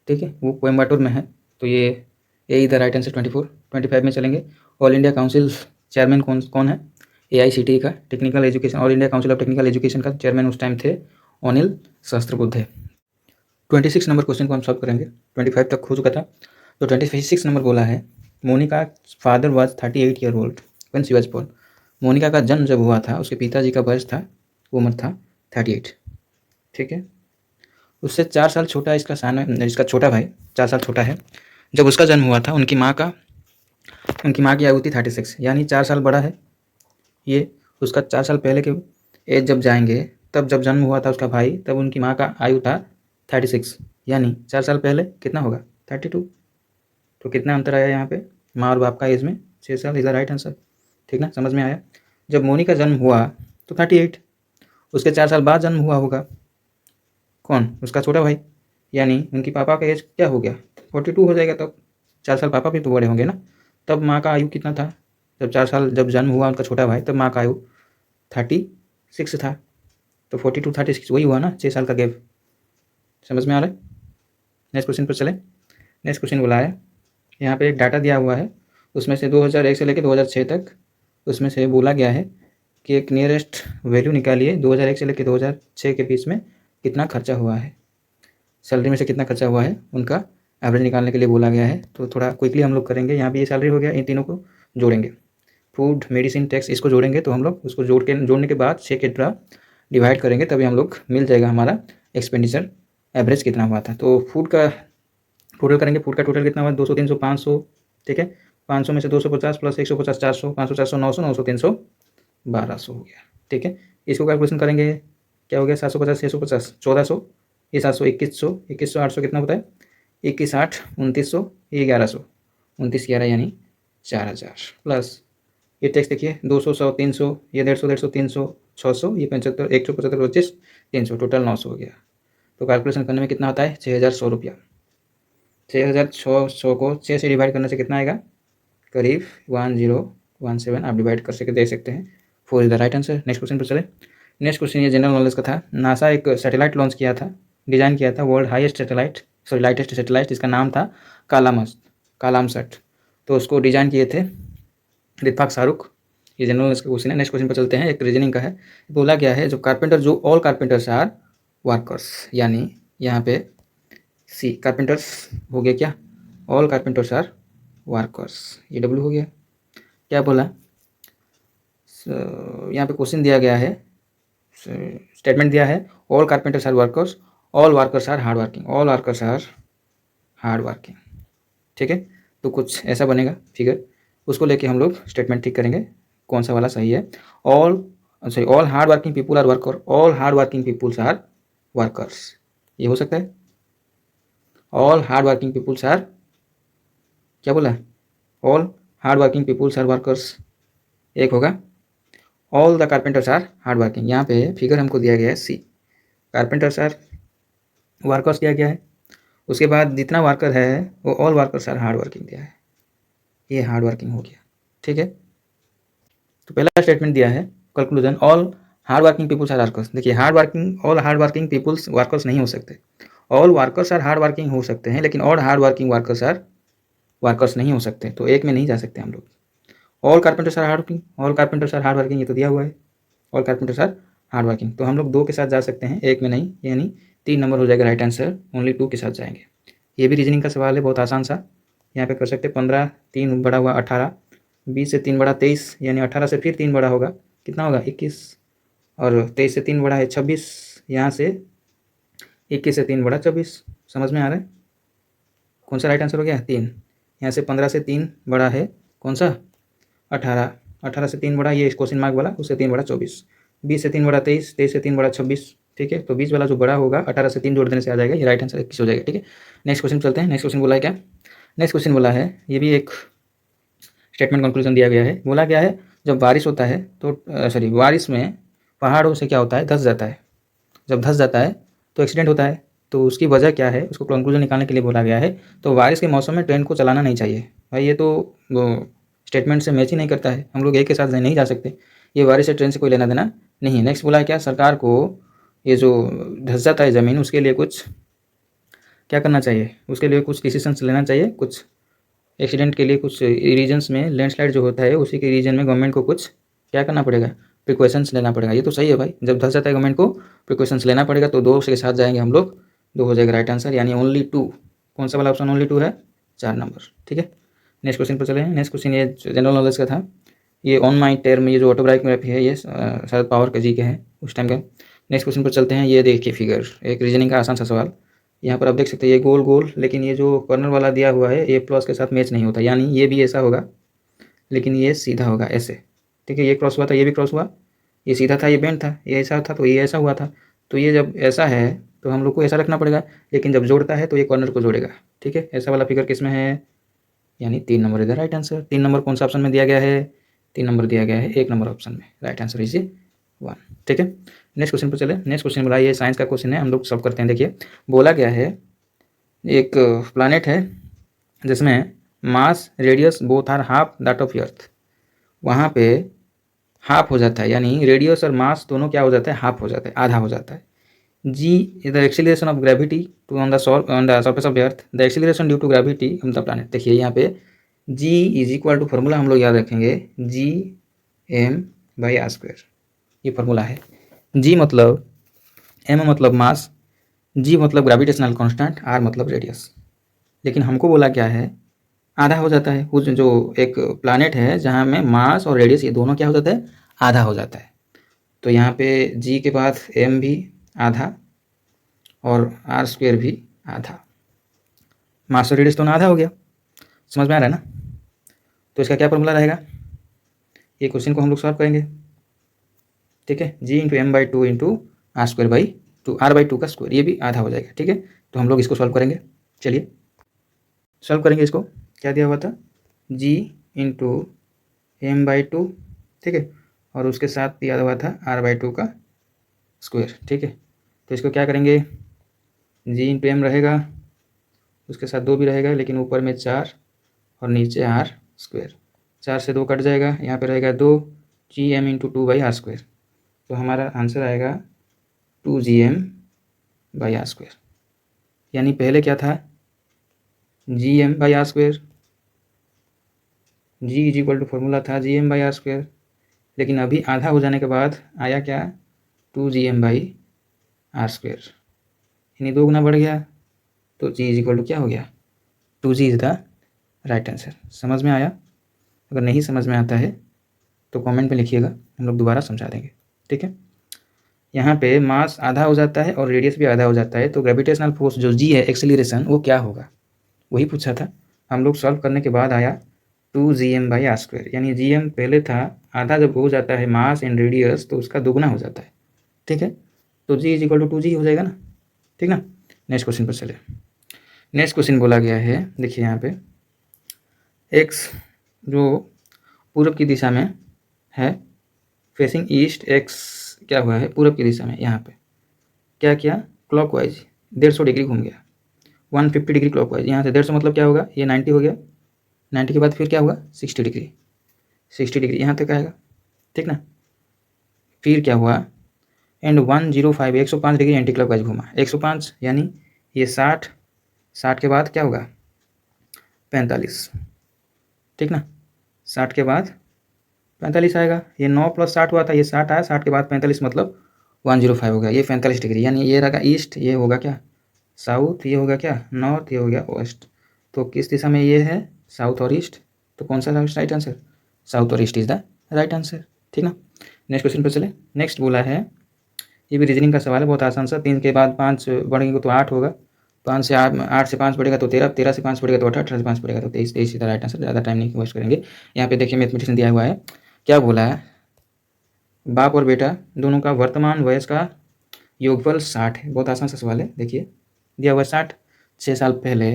Speaker 1: ठीक है, वो कोयम्बटूर में है। तो ये इधर राइट आंसर 24 25 में चलेंगे। ऑल इंडिया काउंसिल चेयरमैन कौन है, AICTE का technical education, all India council of technical education का चेयरमैन उस टाइम थे अनिल सहस्त्रबुद्धे। 26 नंबर क्वेश्चन को हम सॉल्व करेंगे, 25 तक हो चुका था। तो 26 नंबर बोला है, Monika father was 38 year old when she was born. Monika का जन्म जब हुआ था उसके पिताजी का वयस था, उम्र था 38, ठीक है, उससे 4 साल छोटा इसका इसका छोटा भाई 4 साल छोटा है। जब उसका जन्म हुआ था उनकी माँ की आयु थी 36, यानी 4 साल बड़ा है ये। उसका 4 साल पहले के एज जब जाएंगे, तब जब जन्म हुआ था उसका भाई, तब उनकी माँ का आयु था 36, यानी 4 साल पहले कितना होगा 32। तो कितना अंतर आया यहाँ पे माँ और बाप का एज में, 6 साल, इज द राइट आंसर, ठीक ना, समझ में आया। जब मोनिका जन्म हुआ तो 38, उसके 4 साल बाद जन्म हुआ होगा कौन, उसका छोटा भाई, यानी उनकी पापा का एज क्या हो गया 42 हो जाएगा। तब 4 साल पापा भी तो बड़े होंगे ना। तब माँ का आयु कितना था, जब 4 साल जब जन्म हुआ उनका छोटा भाई, तब माँ का आयु 36 था। तो 42 36 वही हुआ ना, 6 साल का गैप, समझ में आ रहा है। नेक्स्ट क्वेश्चन पर चले। नेक्स्ट क्वेश्चन बोला है, यहाँ पे एक डाटा दिया हुआ है, उसमें से 2001 से लेकर 2006 तक, उसमें से बोला गया है कि एक नियरेस्ट वैल्यू निकालिए 2001 से लेकर 2006 के बीच में कितना खर्चा हुआ है, सैलरी में से कितना खर्चा हुआ है उनका एवरेज निकालने के लिए बोला गया है। तो थोड़ा क्विकली हम लोग करेंगे, यहाँ पे ये सैलरी हो गया, इन तीनों को जोड़ेंगे, फूड मेडिसिन टैक्स इसको जोड़ेंगे, तो हम लोग उसको जोड़ने के बाद 6 के द्वारा डिवाइड करेंगे, तभी हम लोग मिल जाएगा हमारा एक्सपेंडिचर एवरेज कितना हुआ था। तो फूड का टोटल करेंगे, फूड का टोटल कितना हुआ 200 300 500, ठीक है, 500 में से 250 प्लस 150 400, 500 400 900 900 300 1200 हो गया, ठीक है। इसको कैलकुलेशन करेंगे, क्या हो गया 750 650 1400, ये 700 2100 800 कितना होता है 21 8 2900, ये 1100 29 11 यानी 4000, प्लस ये टैक्स देखिए 200 100 300, ये 150 300 600, ये 75 175 25 300, टोटल 900 हो गया। तो कैलकुलेशन करने में कितना होता है 6100 रुपया। 6100 को 6 से डिवाइड करने से कितना आएगा, करीब 1017 आप डिवाइड कर सके दे सकते हैं। 4 is the right answer. Next question पर चले। नेक्स्ट क्वेश्चन ये जनरल नॉलेज का था। नासा एक सैटेलाइट लॉन्च किया था, डिज़ाइन किया था, world highest satellite, sorry lightest satellite, जिसका नाम था कालामसैट। तो उसको डिज़ाइन किए थे इत्तेफाक शाहरुख। ये जनरल नॉलेज का क्वेश्चन है। नेक्स्ट क्वेश्चन पर चलते हैं, एक रीजनिंग का है। बोला गया है जो कारपेंटर, जो ऑल कारपेंटर्स आर वर्कर्स, यानी यहाँ पे सी कारपेंटर्स हो गया क्या, ऑल कारपेंटर्स आर वर्कर्स, ये डब्ल्यू हो गया। क्या बोला, यहाँ पे क्वेश्चन दिया गया है, स्टेटमेंट दिया है, all carpenters are workers, all workers are hard working, all workers are hard working, ठीक है। तो कुछ ऐसा बनेगा फिगर, उसको लेके हम लोग स्टेटमेंट ठीक करेंगे कौन सा वाला सही है। All hard working people are worker, all hard working peoples are workers, ये हो सकता है। All hard working peoples are, क्या बोला है, all hard working peoples are workers एक होगा, all the carpenters are hard working. यहाँ पे फिगर हमको दिया गया है सी, कारपेंटर्स आर वर्कर्स दिया गया है, उसके बाद जितना वर्कर है वो all workers are hard working दिया है, ये हार्ड वर्किंग हो गया। ठीक है, तो पहला स्टेटमेंट दिया है conclusion, all hard working peoples are workers. देखिए hard working, all hard working peoples workers नहीं हो सकते, all workers are hard working हो सकते हैं, लेकिन all hard working workers are workers नहीं हो सकते, तो एक में नहीं जा सकते हम लोग। All carpenters are hard working, all carpenters are hard working, ये तो दिया हुआ है, all carpenters are hard working, तो हम लोग दो के साथ जा सकते हैं, एक में नहीं, यानी 3 नंबर हो जाएगा राइट आंसर, ओनली 2 के साथ जाएंगे। ये भी रीजनिंग का सवाल है, बहुत आसान सा, यहाँ पे कर सकते हैं। 15 3 बड़ा हुआ 18, 20 से 3 बड़ा 23, यानी 18 से फिर 3 बड़ा होगा, कितना होगा 21, और 23 से 3 बड़ा है 26, यहाँ से 21 से 3 बड़ा 24। समझ में आ रहा है कौन सा राइट आंसर हो गया? 3। यहाँ से 15 से 3 बड़ा है कौन सा? 18, 18 से 3 बड़ा ये क्वेश्चन मार्क वाला, उससे 3 बड़ा 24, 20 से 3 बड़ा 23, 23 से 3 बड़ा 26। ठीक है, तो 20 वाला जो बड़ा होगा 18 से 3 जोड़ देने से आ जाएगा, ये राइट आंसर 21 हो जाएगा। ठीक है, नेक्स्ट क्वेश्चन चलते हैं। नेक्स्ट क्वेश्चन बोला है क्या? नेक्स्ट क्वेश्चन बोला है, ये भी एक स्टेटमेंट कंक्लूजन दिया गया है। बोला गया है जब बारिश होता है तो सॉरी बारिश में पहाड़ों से क्या होता है? धंस जाता है। जब धंस जाता है तो एक्सीडेंट होता है, तो उसकी वजह क्या है उसको कंक्लूजन निकालने के लिए बोला गया है। तो बारिश के मौसम में ट्रेन को चलाना नहीं चाहिए। भाई ये तो स्टेटमेंट से मैच ही नहीं करता है, हम लोग एक के साथ नहीं जा सकते, ये बारिश से ट्रेन से कोई लेना देना नहीं है। नेक्स्ट बोला है क्या? सरकार को ये जो धंस जाता है ज़मीन, उसके लिए कुछ क्या करना चाहिए? उसके लिए कुछ डिसीजंस लेना चाहिए, कुछ एक्सीडेंट के लिए कुछ रीजन्स में लैंडस्लाइड जो होता है उसी के रीजन में गवर्नमेंट को कुछ क्या करना पड़ेगा? प्रिकॉशंस लेना पड़ेगा। ये तो सही है भाई, जब धंस जाता है गवर्नमेंट को प्रिकॉशंस लेना पड़ेगा, तो 2 के साथ जाएंगे हम लोग, 2 हो जाएगा राइट आंसर, यानी ओनली 2। कौन सा वाला ऑप्शन ओनली 2 है? 4 नंबर। ठीक है, नेक्स्ट क्वेश्चन पर चले हैं। नेक्स्ट क्वेश्चन ये जनरल नॉलेज का था, ये ऑन माई टर्म, ये जो ऑटोबायोग्राफी है ये शायद पावर का जी के है उस टाइम का। नेक्स्ट क्वेश्चन पर चलते हैं। ये देखिए फिगर, एक रीजनिंग का आसान सा सवाल, यहाँ पर आप देख सकते हैं ये गोल गोल, लेकिन ये जो कॉर्नर वाला दिया हुआ है ए प्लस के साथ मैच नहीं होता, यानी ये भी ऐसा होगा लेकिन ये सीधा होगा ऐसे। ठीक है, ये क्रॉस हुआ था, ये भी क्रॉस हुआ, ये सीधा था, ये बेंड था, ये ऐसा था तो ये ऐसा हुआ था। तो ये जब ऐसा है तो हम लोग को ऐसा रखना पड़ेगा, लेकिन जब जोड़ता है तो ये कॉर्नर को जोड़ेगा। ठीक है, ऐसा वाला फिगर किस में है? यानी 3 नंबर इधर राइट आंसर। 3 नंबर कौन सा ऑप्शन में दिया गया है? 3 नंबर दिया गया है 1 नंबर ऑप्शन में, राइट आंसर इज 1। ठीक है, नेक्स्ट क्वेश्चन पर चले। नेक्स्ट क्वेश्चन बोला, ये साइंस का क्वेश्चन है, हम लोग सॉल्व करते हैं। देखिए बोला गया है एक प्लानेट है जिसमें mass radius both are half that of earth, वहाँ पे हाफ हो जाता है, यानी रेडियस और मास दोनों क्या हो जाता है? हाफ हो जाता है, आधा हो जाता है। G the acceleration of gravity two on the surface of the earth, the acceleration due to gravity on the planet. देखिए यहाँ पे g is equal to formula हम लोग याद रखेंगे, G M by R square, ये फॉर्मूला है। G मतलब एम मतलब मास, जी मतलब ग्रेविटेशनल कांस्टेंट, आर मतलब रेडियस। लेकिन हमको बोला क्या है? आधा हो जाता है। उस जो एक प्लानेट है जहाँ में मास और रेडियस ये दोनों क्या हो जाता है? आधा हो जाता है। तो यहाँ पे जी के बाद एम भी आधा और आर स्क्वायर भी आधा, मास और रेडियस दोनों आधा हो गया। समझ में आ रहा है ना? तो इसका क्या फॉर्मूला रहेगा? ये क्वेश्चन को हम लोग सॉल्व करेंगे। ठीक है, G into M by two into R square by two, R by two का स्क्वायर, ये भी आधा हो जाएगा। ठीक है, तो हम लोग इसको सॉल्व करेंगे। चलिए सॉल्व करेंगे इसको। क्या दिया हुआ था? जी इंटू एम बाई टू, ठीक है, और उसके साथ दिया हुआ था आर बाई टू का स्क्वायर। ठीक है, तो इसको क्या करेंगे? जी इंटू एम रहेगा, उसके साथ 2 भी रहेगा, लेकिन ऊपर में 4 और नीचे आर स्क्वायर, 4 से 2 कट जाएगा, यहाँ पे रहेगा 2, G M into 2 by R square. तो हमारा आंसर आएगा 2 G M by R square. यानी पहले क्या था? G M by R square, g is equal to formula था G M by R square, लेकिन अभी आधा हो जाने के बाद आया क्या? 2 G M by R square, यानी 2 गुना बढ़ गया, तो जी इज इक्वल टू क्या हो गया? 2g is the right answer. समझ में आया? अगर नहीं समझ में आता है तो कमेंट में लिखिएगा, हम लोग दोबारा समझा देंगे। ठीक है, यहाँ पे मास आधा हो जाता है और रेडियस भी आधा हो जाता है, तो ग्रेविटेशनल फोर्स जो जी है, एक्सेलरेशन, वो क्या होगा? वही पूछा था। हम लोग सॉल्व करने के बाद आया 2 G M by R square, यानी जी एम पहले था, आधा जब हो जाता है मास एंड रेडियस तो उसका दोगुना हो जाता है। ठीक है, तो जी इज इक्वल टू 2g हो जाएगा ना? ठीक ना? नेक्स्ट क्वेश्चन पर चले। नेक्स्ट क्वेश्चन बोला गया है, देखिए यहाँ पे एक्स जो पूरब की दिशा में है, फेसिंग ईस्ट, एक्स क्या हुआ है पूरब की दिशा में, यहाँ पे क्या किया, क्लॉकवाइज 150 डिग्री घूम गया, 150 डिग्री क्लॉकवाइज। यहाँ से 150 मतलब क्या होगा, ये 90 हो गया, 90 के बाद फिर क्या होगा 60 डिग्री, 60 डिग्री यहाँ तक आएगा, ठीक ना। फिर क्या हुआ, एंड 105 105 डिग्री एंटी क्लॉकवाइज घूमा, 105 यानी ये 60, 60 के बाद क्या होगा 45, ठीक ना। 60 के बाद 45 आएगा, ये 9 + 60 हुआ था, ये 60 आया, 60 के बाद 45 मतलब 105 हो गया, ये 45 डिग्री, यानी ये रहा ईस्ट, ये होगा क्या साउथ, ये होगा क्या नॉर्थ, ये हो गया वेस्ट। तो किस दिशा में ये है, साउथ और ईस्ट, तो कौन सा राइट आंसर, साउथ और east is the right answer, ठीक ना। नेक्स्ट क्वेश्चन पर चले। नेक्स्ट बोला है, ये भी रीजनिंग का सवाल है, बहुत आसान सा, 3 के बाद 5 बढ़ेंगे तो 8 होगा, 5 से 8, 8 से 5 बढ़ेगा तो 13, 13 से 5 बढ़ेगा तो 18, 18 से 5 बढ़ेगा तो 23, 23 सीधा राइट आंसर। ज़्यादा टाइम नहीं वेस्ट करेंगे। यहाँ पे देखिए मैथमेटिक्स दिया हुआ है, क्या बोला है, बाप और बेटा दोनों का वर्तमान वयस का योगफल 60 है। बहुत आसान सा सवाल है, देखिए दिया हुआ 60, 6 साल पहले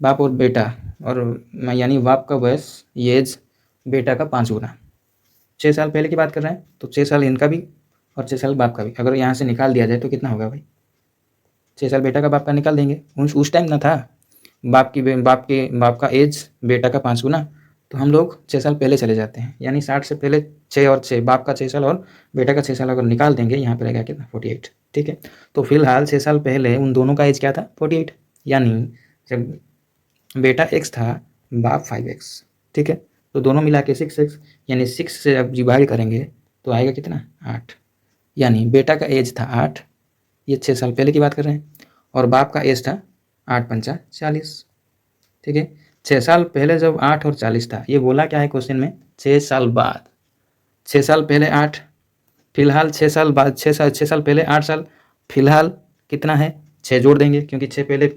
Speaker 1: बाप और बेटा, और यानी बाप का वयस ये एज बेटा का 5 गुना, 6 साल पहले की बात कर रहे हैं, तो 6 साल इनका भी और 6 साल बाप का भी, अगर यहाँ से निकाल दिया जाए तो कितना होगा भाई, 6 साल बेटा का बाप का निकाल देंगे, उस टाइम ना था बाप का एज बेटा का 5 गुना, तो हम लोग 6 साल पहले चले जाते हैं, यानी 60 से पहले 6 और 6, बाप का 6 साल और बेटा का 6 साल अगर निकाल देंगे, यहाँ पे रहेगा कितना 48, ठीक है। तो फिलहाल 6 साल पहले उन दोनों का एज क्या था 48, यानी जब बेटा x था बाप 5x, ठीक है, तो दोनों मिला के 6x, यानी 6 से अब डिवाइड करेंगे तो आएगा कितना 8, यानी बेटा का एज था 8, ये 6 साल पहले की बात कर रहे हैं, और बाप का एज था 8 पंचा 40, ठीक है। 6 साल पहले जब 8 और 40 था, ये बोला क्या है क्वेश्चन में 6 साल बाद, 6 साल पहले 8, फिलहाल 6 साल बाद, 6 साल पहले 8 साल, फिलहाल कितना है 6 जोड़ देंगे, क्योंकि 6 पहले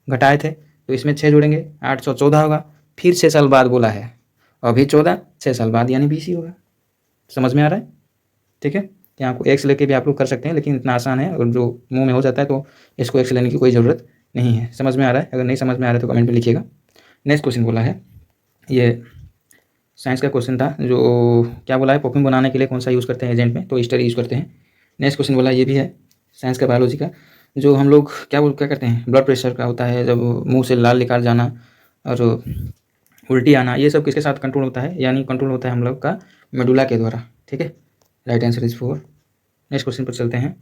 Speaker 1: घटाए थे, तो इसमें 6 जोड़ेंगे 814 होगा, फिर 6 साल बाद बोला है, अभी 14, 6 साल बाद यानी 20 ही होगा। समझ में आ रहा है, ठीक है। यहाँ आपको एक्स लेके भी आप लोग कर सकते हैं, लेकिन इतना आसान है, और जो मुंह में हो जाता है तो इसको एक्स लेने की कोई ज़रूरत नहीं है। समझ में आ रहा है, अगर नहीं समझ में आ रहा है तो कमेंट में लिखिएगा। नेक्स्ट क्वेश्चन बोला है, ये साइंस का क्वेश्चन था, जो क्या बोला है, परफ्यूम बनाने के लिए कौन सा यूज़ करते हैं एजेंट में, तो ईस्टर यूज़ करते हैं। नेक्स्ट क्वेश्चन बोला, ये भी है साइंस का, बायोलॉजी का, जो हम लोग क्या करते हैं, ब्लड प्रेशर का होता है, जब मुंह से लाल निकाल जाना और उल्टी आना, ये सब किसके साथ कंट्रोल होता है, यानी कंट्रोल होता है हम लोग का मेडुला के द्वारा, ठीक है। Right answer is 4। Next question पर चलते हैं,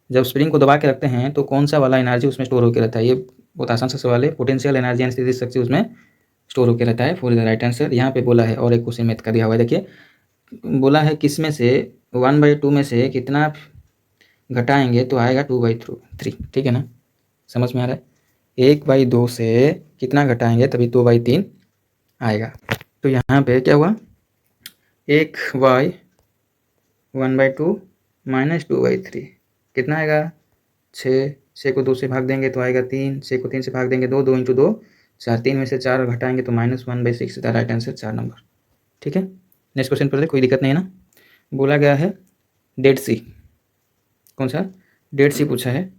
Speaker 1: जब स्प्रिंग को दबा के रखते हैं तो कौन सा वाला एनर्जी उसमें स्टोर होकर रहता है, ये बहुत आसान सा सवाल है, पोटेंशियल एनर्जी एंड स्थितिज शक्ति उसमें स्टोर होकर रहता है, 4 इज द राइट आंसर। यहाँ पे बोला है, और एक क्वेश्चन मैथ का दिया हुआ है, देखिए बोला है किस में से 1/2 में से कितना घटाएंगे तो आएगा 2/3, ठीक है ना। समझ में आ रहा है, 1/2 से कितना घटाएंगे तभी 2/3 आएगा। तो यहाँ पे क्या हुआ, 1/2 माइनस 2/3 कितना आएगा 6, 6 को 2 से भाग देंगे तो आएगा 3, 6 को 3 से भाग देंगे 2, 2 × 2 4, 3 में से 4 घटाएंगे तो -1/6 का राइट आंसर 4 नंबर, ठीक है। नेक्स्ट क्वेश्चन पर कोई दिक्कत नहीं है ना। बोला गया है डेड सी, कौन सा डेड सी पूछा है,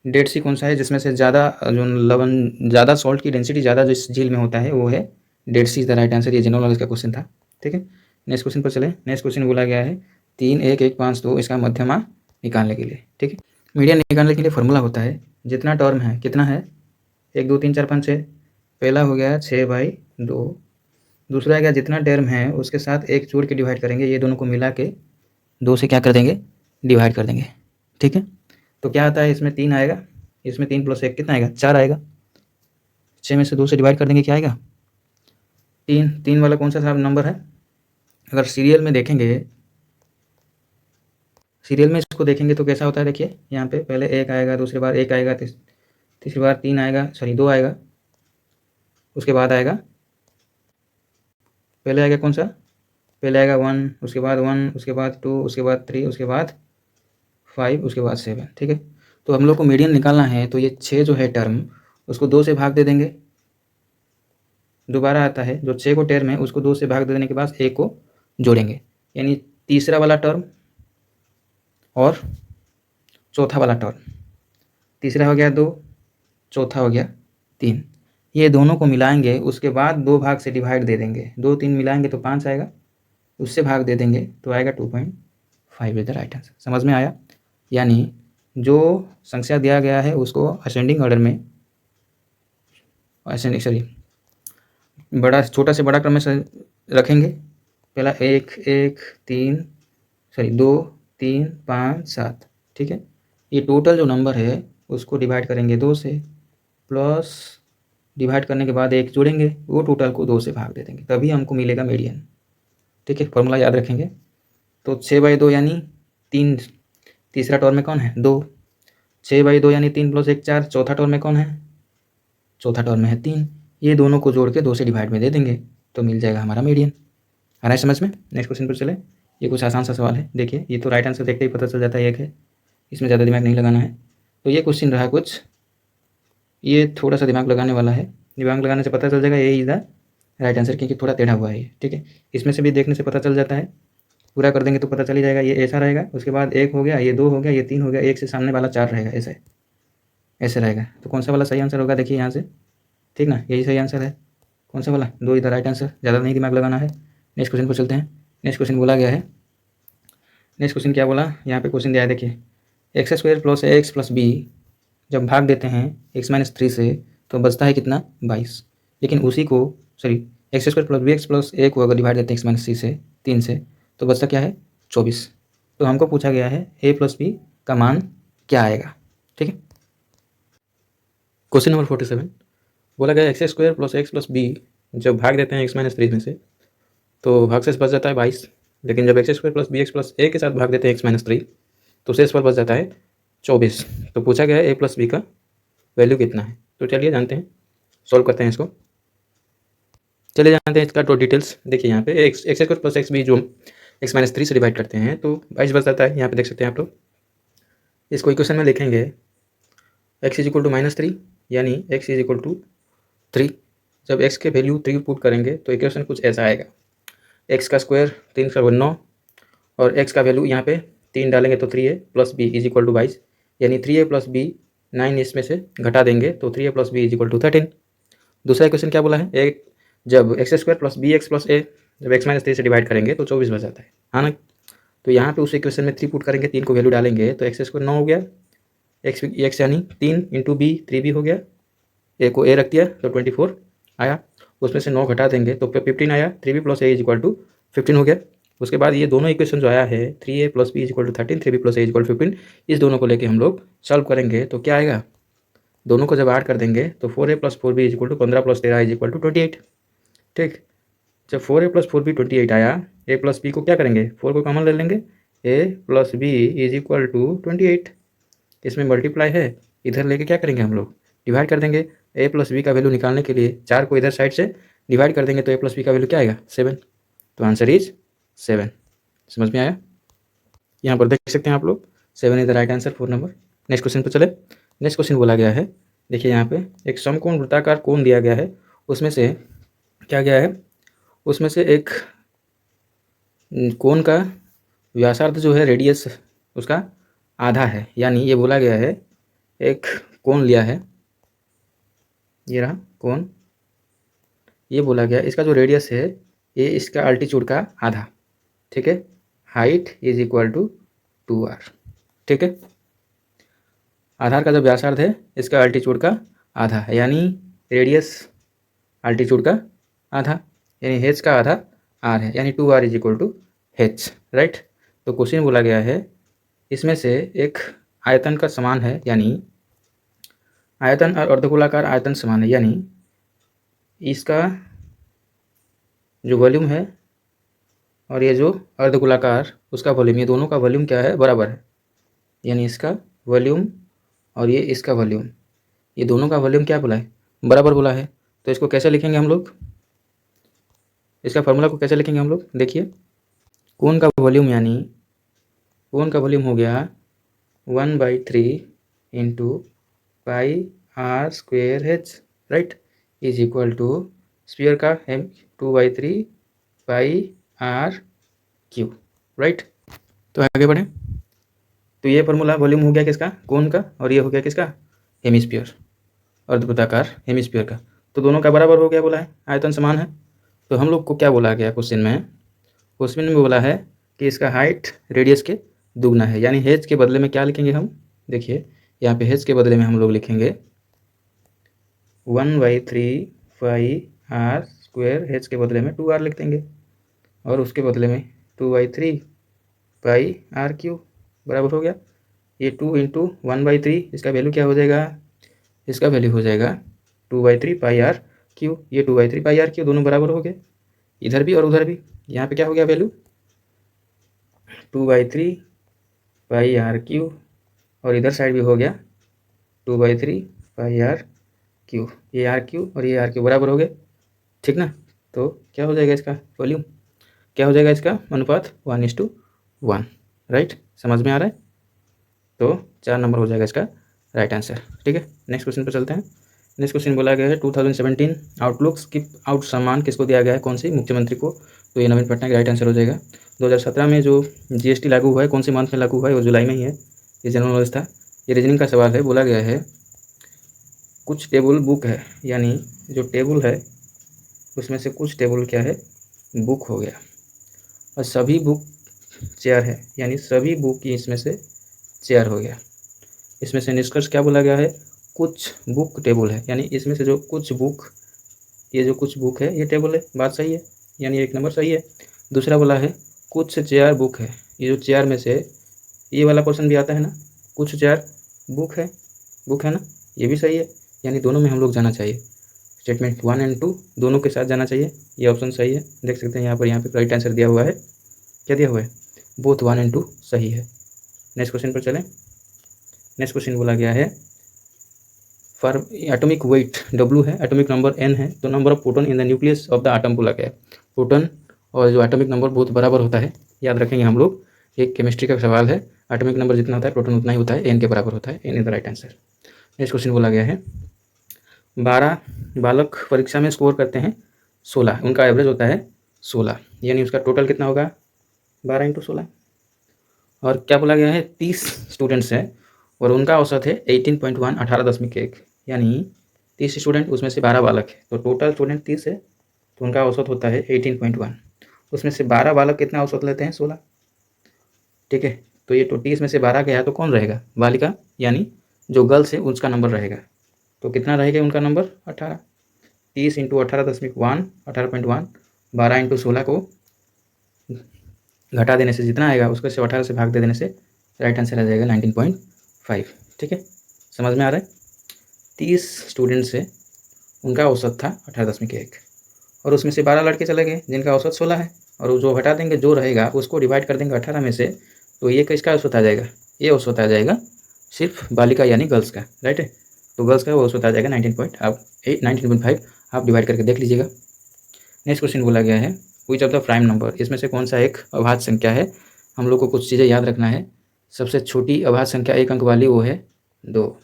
Speaker 1: डेड सी कौन सा है जिसमें से ज़्यादा जो लवण, ज़्यादा सॉल्ट की डेंसिटी ज़्यादा जिस झील में होता है वो है Dead Sea is the right answer. ये जनरल नॉलेज का क्वेश्चन था, ठीक है। नेक्स्ट क्वेश्चन पर चले। नेक्स्ट क्वेश्चन बोला गया है 3 1 1 5 2 इसका मध्यमा निकालने के लिए, ठीक है। मीडियन निकालने के लिए फॉर्मूला होता है, जितना टर्म है कितना है 1 2 3 4 5 6, पहला हो गया 6/2, दूसरा है क्या जितना टर्म है उसके साथ 1 जोड़ के डिवाइड करेंगे, ये दोनों को मिला के 2 से क्या कर देंगे डिवाइड कर देंगे, ठीक है। तो क्या आता है इसमें 3 आएगा, इसमें 3 + 1 कितना आएगा 4 आएगा, 6 में से 2 से डिवाइड कर देंगे क्या आएगा 3, 3 वाला कौन सा नंबर है, अगर सीरियल में देखेंगे, सीरियल में इसको देखेंगे तो कैसा होता है, देखिए यहाँ पे पहले 1 आएगा, दूसरी बार 1 आएगा, तीसरी बार 3 आएगा, सॉरी 2 आएगा, उसके बाद आएगा, पहले आएगा कौन सा, पहले आएगा 1, उसके बाद 1, उसके बाद 2, उसके बाद 3, उसके बाद 5, उसके बाद 7, ठीक है। तो हम लोग को मीडियन निकालना है, तो ये 6 जो है टर्म उसको 2 से भाग दे देंगे, दोबारा आता है जो 6 को टर्म है उसको 2 से भाग दे देने के बाद 1 को जोड़ेंगे, यानी तीसरा वाला टर्म और चौथा वाला टर्म, तीसरा हो गया 2, चौथा हो गया 3, ये दोनों को मिलाएंगे, उसके बाद 2 भाग से डिवाइड दे देंगे, 2 3 मिलाएंगे तो 5 आएगा, उससे भाग दे देंगे तो आएगा 2.5 इज द राइट आंसर। समझ में आया? यानी जो संख्या दिया गया है उसको असेंडिंग ऑर्डर में, असेंडिंग सॉरी बड़ा छोटा से बड़ा क्रम में रखेंगे। पहला 1 1 3 सॉरी 2 3 5 7, ठीक है। ये टोटल जो नंबर है उसको डिवाइड करेंगे 2 से, प्लस डिवाइड करने के बाद 1 जोड़ेंगे, वो टोटल को 2 से भाग दे देंगे, तभी हमको मिलेगा मीडियन। ठीक है, फॉर्मूला याद रखेंगे। तो 6/2 यानी 3, तीसरा टर्म में कौन है 2, 6/2 यानी 3 + 1 4, चौथा टर्म में कौन है, चौथा टर्म में है 3, ये दोनों को जोड़ के 2 से डिवाइड में दे देंगे तो मिल जाएगा हमारा मीडियन। आ रहा है समझ में? नेक्स्ट क्वेश्चन पर चले। ये कुछ आसान सा सवाल है, देखिए ये तो राइट आंसर देखते ही पता चल जाता है, एक है, इसमें ज़्यादा दिमाग नहीं लगाना है। तो ये क्वेश्चन रहा कुछ, ये थोड़ा सा दिमाग लगाने वाला है, दिमाग लगाने से पता चल जाएगा ये इज द राइट आंसर, क्योंकि थोड़ा टेढ़ा हुआ है ये, ठीक है। इसमें से भी देखने से पता चल जाता है, पूरा कर देंगे तो पता चल ही जाएगा। ये ऐसा रहेगा, उसके बाद 1 हो गया, ये 2 हो गया, ये 3 हो गया, 1 से सामने वाला 4 रहेगा, ऐसे ऐसे रहेगा। तो कौन सा वाला सही आंसर होगा देखिए यहाँ से, ठीक ना, यही सही आंसर है। कौन सा वाला, 2 इधर राइट आंसर, ज़्यादा नहीं दिमाग लगाना है। नेक्स्ट क्वेश्चन पर चलते हैं। नेक्स्ट क्वेश्चन बोला गया है, नेक्स्ट क्वेश्चन क्या बोला, यहाँ पे क्वेश्चन दिया है देखिए, x² + ax + b जब भाग देते हैं x - 3 से तो बचता है कितना 22। लेकिन उसी को सॉरी x² + bx + a को अगर डिवाइड देते हैं x - 3 से तो बचता क्या है 24। तो हमको पूछा गया है a + b का मान क्या आएगा, ठीक है। क्वेश्चन नंबर 47 बोला गया x² + x + b जब भाग देते हैं x - 3 में से तो भागशेष बच जाता है 22। लेकिन जब x² + bx + a के साथ भाग देते हैं x - 3 तो शेष पर बच जाता है 24। तो पूछा गया है a + b का वैल्यू कितना है। तो चलिए जानते हैं, सॉल्व करते हैं इसको। चलिए जानते हैं इसका तो डिटेल्स। देखिए यहाँ पे x² + xb जो x - 3 से डिवाइड करते हैं तो 22 बच जाता है। यहाँ पे देख सकते हैं आप लोग, इसको इक्वेशन में लिखेंगे x = -3 यानी x = 3। जब x के वैल्यू 3 पुट करेंगे तो इक्वेशन कुछ ऐसा आएगा, x का स्क्वायर 3 का 9 और x का वैल्यू यहाँ पे 3 डालेंगे तो 3a + b = 22 यानी 3a + b 9 इसमें से घटा देंगे तो 3a + b = 13। दूसरा क्वेश्चन क्या बोला है, एक जब x² + bx + a जब x - 3 से डिवाइड करेंगे तो 24 बच जाता है, हाँ ना। तो यहाँ पे उस इक्वेशन में 3 पुट करेंगे, 3 को वैल्यू डालेंगे तो x² 9 हो गया, x यानी 3 × b 3b हो गया, a को a रख दिया तो 24 आया, उसमें से 9 घटा देंगे तो 15 आया, 3b + a = 15 हो गया। उसके बाद ये दोनों इक्वेशन जो आया है 3a + b = 13, 3b + a = 15, इस दोनों को लेके हम लोग सॉल्व करेंगे तो क्या आएगा, दोनों को जब ऐड कर देंगे तो 4a + 4b = 15 + 13 = 28, ठीक। जब 4a + 4b 28 आया, a + b को क्या करेंगे 4 को कॉमन ले लेंगे, a + b = 28, इसमें मल्टीप्लाई है, इधर लेके क्या करेंगे हम लोग डिवाइड कर देंगे। a + b का वैल्यू निकालने के लिए 4 को इधर साइड से डिवाइड कर देंगे तो a + b का वैल्यू क्या आएगा 7। तो आंसर इज 7। समझ में आया? यहाँ पर देख सकते हैं आप लोग 7 is the right answer, 4 number. Next question पर चले। नेक्स्ट क्वेश्चन बोला गया है, देखिए यहाँ पे एक समकोण वृत्ताकार कोण दिया गया है, उसमें से क्या गया है, उसमें से एक कोण का व्यासार्ध जो है रेडियस उसका आधा है। यानी ये बोला गया है एक कोण लिया है, ये रहा कोण, ये बोला गया इसका जो रेडियस है ये इसका अल्टीट्यूड का आधा, ठीक है। हाइट = 2r, ठीक है। आधार का जो व्यासार्ध है इसका अल्टीट्यूड का आधा है, यानी रेडियस अल्टीट्यूड का आधा, यानी h का आधा r है, यानी 2r = h, राइट। तो क्वेश्चन बोला गया है इसमें से एक आयतन का समान है, यानी आयतन और अर्धगोलाकार आयतन समान है, यानी इसका जो वॉल्यूम है और ये जो अर्धगोलाकार उसका वॉल्यूम, ये दोनों का वॉल्यूम क्या है बराबर है, यानी इसका वॉल्यूम और ये इसका वॉल्यूम, ये दोनों का वॉल्यूम क्या बोला है बराबर बोला है। तो इसको कैसे लिखेंगे हम लोग, इसका फार्मूला को कैसे लिखेंगे हम लोग, देखिए कोण का वॉल्यूम, यानी कोण का वॉल्यूम हो गया 1/3 × πr²h, राइट, = स्फीयर का 2/3 πr³, राइट। तो आगे बढ़ें, तो ये फार्मूला वॉल्यूम हो गया किसका कोण का, और ये हो गया किसका हेमिस्फीयर, अर्धवृत्ताकार हेमिस्फीयर का। तो दोनों का बराबर हो गया बोला है, आयतन समान है। तो हम लोग को क्या बोला गया क्वेश्चन में, क्वेश्चन में बोला है कि इसका हाइट रेडियस के दुगना है, यानी हेच के बदले में क्या लिखेंगे हम, देखिए यहाँ पे हेच के बदले में हम लोग लिखेंगे 1/3 पाई आर स्क्वायर, हेच के बदले में 2r लिख देंगे, और उसके बदले में 2/3 पाई आर क्यूब बराबर हो गया, ये 2 इंटू 1/3, इसका वैल्यू क्या हो जाएगा, इसका वैल्यू हो जाएगा 2/3 पाई आर क्यूब, ये 2/3 पाई आर क्यूब दोनों बराबर हो गए, इधर भी और उधर भी। यहाँ पे क्या हो गया वैल्यू 2/3 पाई आर क्यूब, और इधर साइड भी हो गया 2/3 पाई आर क्यूब, ये आर क्यूब और ये आर क्यूब बराबर हो गए, ठीक ना। तो क्या हो जाएगा इसका वॉल्यूम, क्या हो जाएगा इसका अनुपात 1:1, राइट, समझ में आ रहा है। तो 4 नंबर हो जाएगा इसका राइट आंसर, ठीक है। नेक्स्ट क्वेश्चन पर चलते हैं। नेक्स्ट क्वेश्चन बोला गया है 2017 आउटलुक स्किप आउट सम्मान किसको दिया गया है, कौन सी, मुख्यमंत्री को। तो ये नवीन पटनायक राइट आंसर हो जाएगा। 2017 में जो जीएसटी लागू हुआ है, कौन से मंथ में लागू हुआ है, वो जुलाई में ही है, ये जनरल नॉलेज था। ये रीजनिंग का सवाल है, बोला गया है कुछ टेबल बुक है, यानी जो टेबल है उसमें से कुछ टेबल क्या है, बुक हो गया, और सभी बुक चेयर है, यानी सभी बुक की इसमें से चेयर हो गया। इसमें से निष्कर्ष क्या बोला गया है, कुछ बुक टेबल है, यानी इसमें से जो कुछ बुक, ये जो कुछ बुक है ये टेबल है, बात सही है, यानी 1 नंबर सही है। दूसरा बोला है कुछ चेयर बुक है, ये जो चेयर में से ये वाला क्वेश्चन भी आता है ना, कुछ चेयर बुक है ना, ये भी सही है, यानी दोनों में हम लोग जाना चाहिए, स्टेटमेंट 1 एंड 2 दोनों के साथ जाना चाहिए, ये ऑप्शन सही है। देख सकते हैं यहाँ पे राइट आंसर दिया हुआ है, क्या दिया हुआ है, बोथ 1 एंड 2 सही है। नेक्स्ट क्वेश्चन पर चलें। नेक्स्ट क्वेश्चन बोला गया है फॉर एटॉमिक वेट W है, एटॉमिक नंबर N है, तो number of proton in the nucleus of the atom बोला गया है। प्रोटॉन और जो एटॉमिक नंबर बहुत बराबर होता है, याद रखेंगे हम लोग, एक केमिस्ट्री का सवाल है, एटॉमिक नंबर जितना होता है प्रोटॉन उतना ही होता है, N के बराबर होता है, N is the right answer. Next question बोला गया है 12 बालक परीक्षा में स्कोर करते हैं 16, उनका एवरेज होता है 16, यानी उसका टोटल कितना होगा 12 इंटू 16। और क्या बोला गया है 30 स्टूडेंट्स हैं और उनका औसत है 18.1 18.1, यानी 30 स्टूडेंट उसमें से 12 बालक है, तो टोटल स्टूडेंट 30 है, तो उनका औसत होता है 18.1, उसमें से 12 बालक कितना औसत लेते हैं 16, ठीक है। तो ये 30 में से 12 गया तो कौन रहेगा, बालिका, यानी जो गर्ल्स है उसका नंबर रहेगा, तो कितना रहेगा उनका नंबर 18, 30 इंटू 18.1 18.1, 12 इंटू 16 को घटा देने से जितना आएगा उसको 18 से भाग दे देने से राइट आंसर आ जाएगा 19.5, ठीक है, समझ में आ रहा है। 30 स्टूडेंट्स से उनका औसत था 18.1 और उसमें से 12 लड़के चले गए जिनका औसत 16 है, और जो हटा देंगे जो रहेगा उसको डिवाइड कर देंगे 18 में से, तो ये किसका औसत आ जाएगा, ये औसत आ जाएगा सिर्फ बालिका यानी गर्ल्स का, राइट है। तो गर्ल्स का वो औसत आ जाएगा 19.5, आप डिवाइड करके देख लीजिएगा। नेक्स्ट क्वेश्चन बोला गया है which of the prime number, इसमें से कौन सा एक अभाज्य संख्या है। हम लोग को कुछ चीज़ें याद रखना है। सबसे छोटी अभाज्य संख्या 1 अंक वाली वो है 2,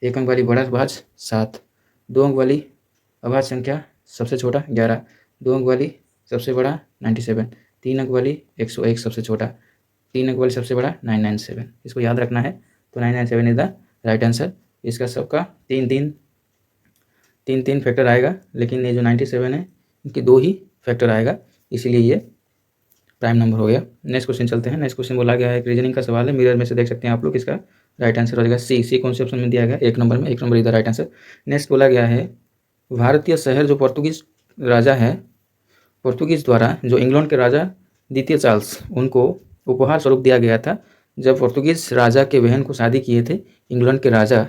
Speaker 1: 1 अंक वाली बड़ा अभाज्य 7, 2 अंक वाली अभाज्य संख्या सबसे छोटा 11, 2 अंक वाली सबसे बड़ा 97, 3 अंक वाली 101 सबसे छोटा, 3 अंक वाली सबसे बड़ा 997, इसको याद रखना है। तो 997 इज द राइट आंसर। इसका सबका 3 फैक्टर आएगा, लेकिन ये जो 97 है इनकी 2 ही फैक्टर आएगा, इसीलिए ये प्राइम नंबर हो गया। नेक्स्ट क्वेश्चन चलते हैं। नेक्स्ट क्वेश्चन बोला गया है एक रीजनिंग का सवाल है, मिरर में से देख सकते हैं आप लोग, इसका राइट आंसर हो जाएगा सी कौन से ऑप्शन में दिया गया 1 नंबर में, 1 नंबर इधर राइट आंसर। नेक्स्ट बोला गया है भारतीय शहर जो पोर्तुगीज राजा है, पोर्तुगीज द्वारा जो इंग्लैंड के राजा द्वितीय चार्ल्स उनको उपहार स्वरूप दिया गया था, जब पोर्तुगीज राजा के बहन को शादी किए थे इंग्लैंड के राजा,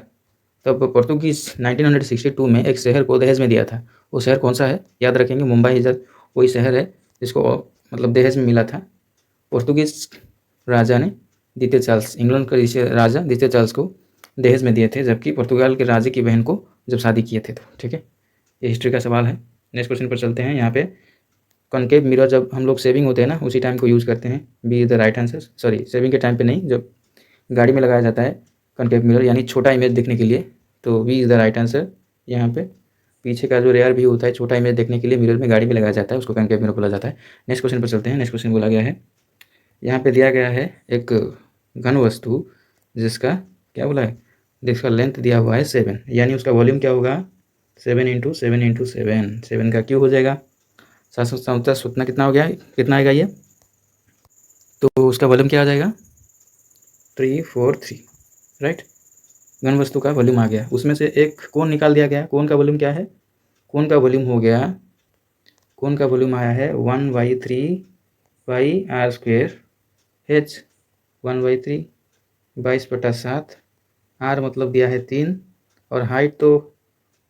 Speaker 1: तब पोर्तुगीज 1962 में एक शहर को दहेज में दिया था। वो शहर कौन सा है, याद रखेंगे, मुंबई इधर वही शहर है जिसको मतलब दहेज में मिला था। पोर्तुगीज राजा ने द्वितीय चार्ल्स, इंग्लैंड के राजा द्वितीय चार्ल्स को दहेज में दिए थे, जबकि पुर्तगाल के राजा की बहन को जब शादी किए थे, तो ठीक है, ये हिस्ट्री का सवाल है। नेक्स्ट क्वेश्चन पर चलते हैं। यहाँ पे कॉनकेव मिरर जब हम लोग सेविंग होते हैं ना उसी टाइम को यूज़ करते हैं, B is the right answer. Sorry, saving के टाइम पे नहीं, जब गाड़ी में लगाया जाता है कॉनकेव मिरर, यानी छोटा इमेज देखने के लिए, तो V is the right answer. यहाँ पे पीछे का जो रेयर व्यू होता है छोटा इमेज देखने के लिए मिरर में गाड़ी में लगाया जाता है, उसको कॉनकेव मिरर बोला जाता है। नेक्स्ट क्वेश्चन पर चलते हैं। नेक्स्ट क्वेश्चन बोला गया है, यहाँ पे दिया गया है एक घन वस्तु जिसका क्या बोला है, जिसका लेंथ दिया हुआ है 7, यानी उसका वॉल्यूम क्या होगा 7 इंटू 7 इंटू 7, 7 का क्यूब हो जाएगा 737। उतना कितना हो गया, कितना आएगा ये, तो उसका वॉल्यूम क्या आ जाएगा 343, राइट। घन वस्तु का वॉल्यूम आ गया, उसमें से एक कोण निकाल दिया गया। कोण का वॉल्यूम क्या है, कोण का वॉल्यूम हो गया, कोण का वॉल्यूम आया है 1/3 H 1/3 22/7, R मतलब दिया है 3, और हाइट तो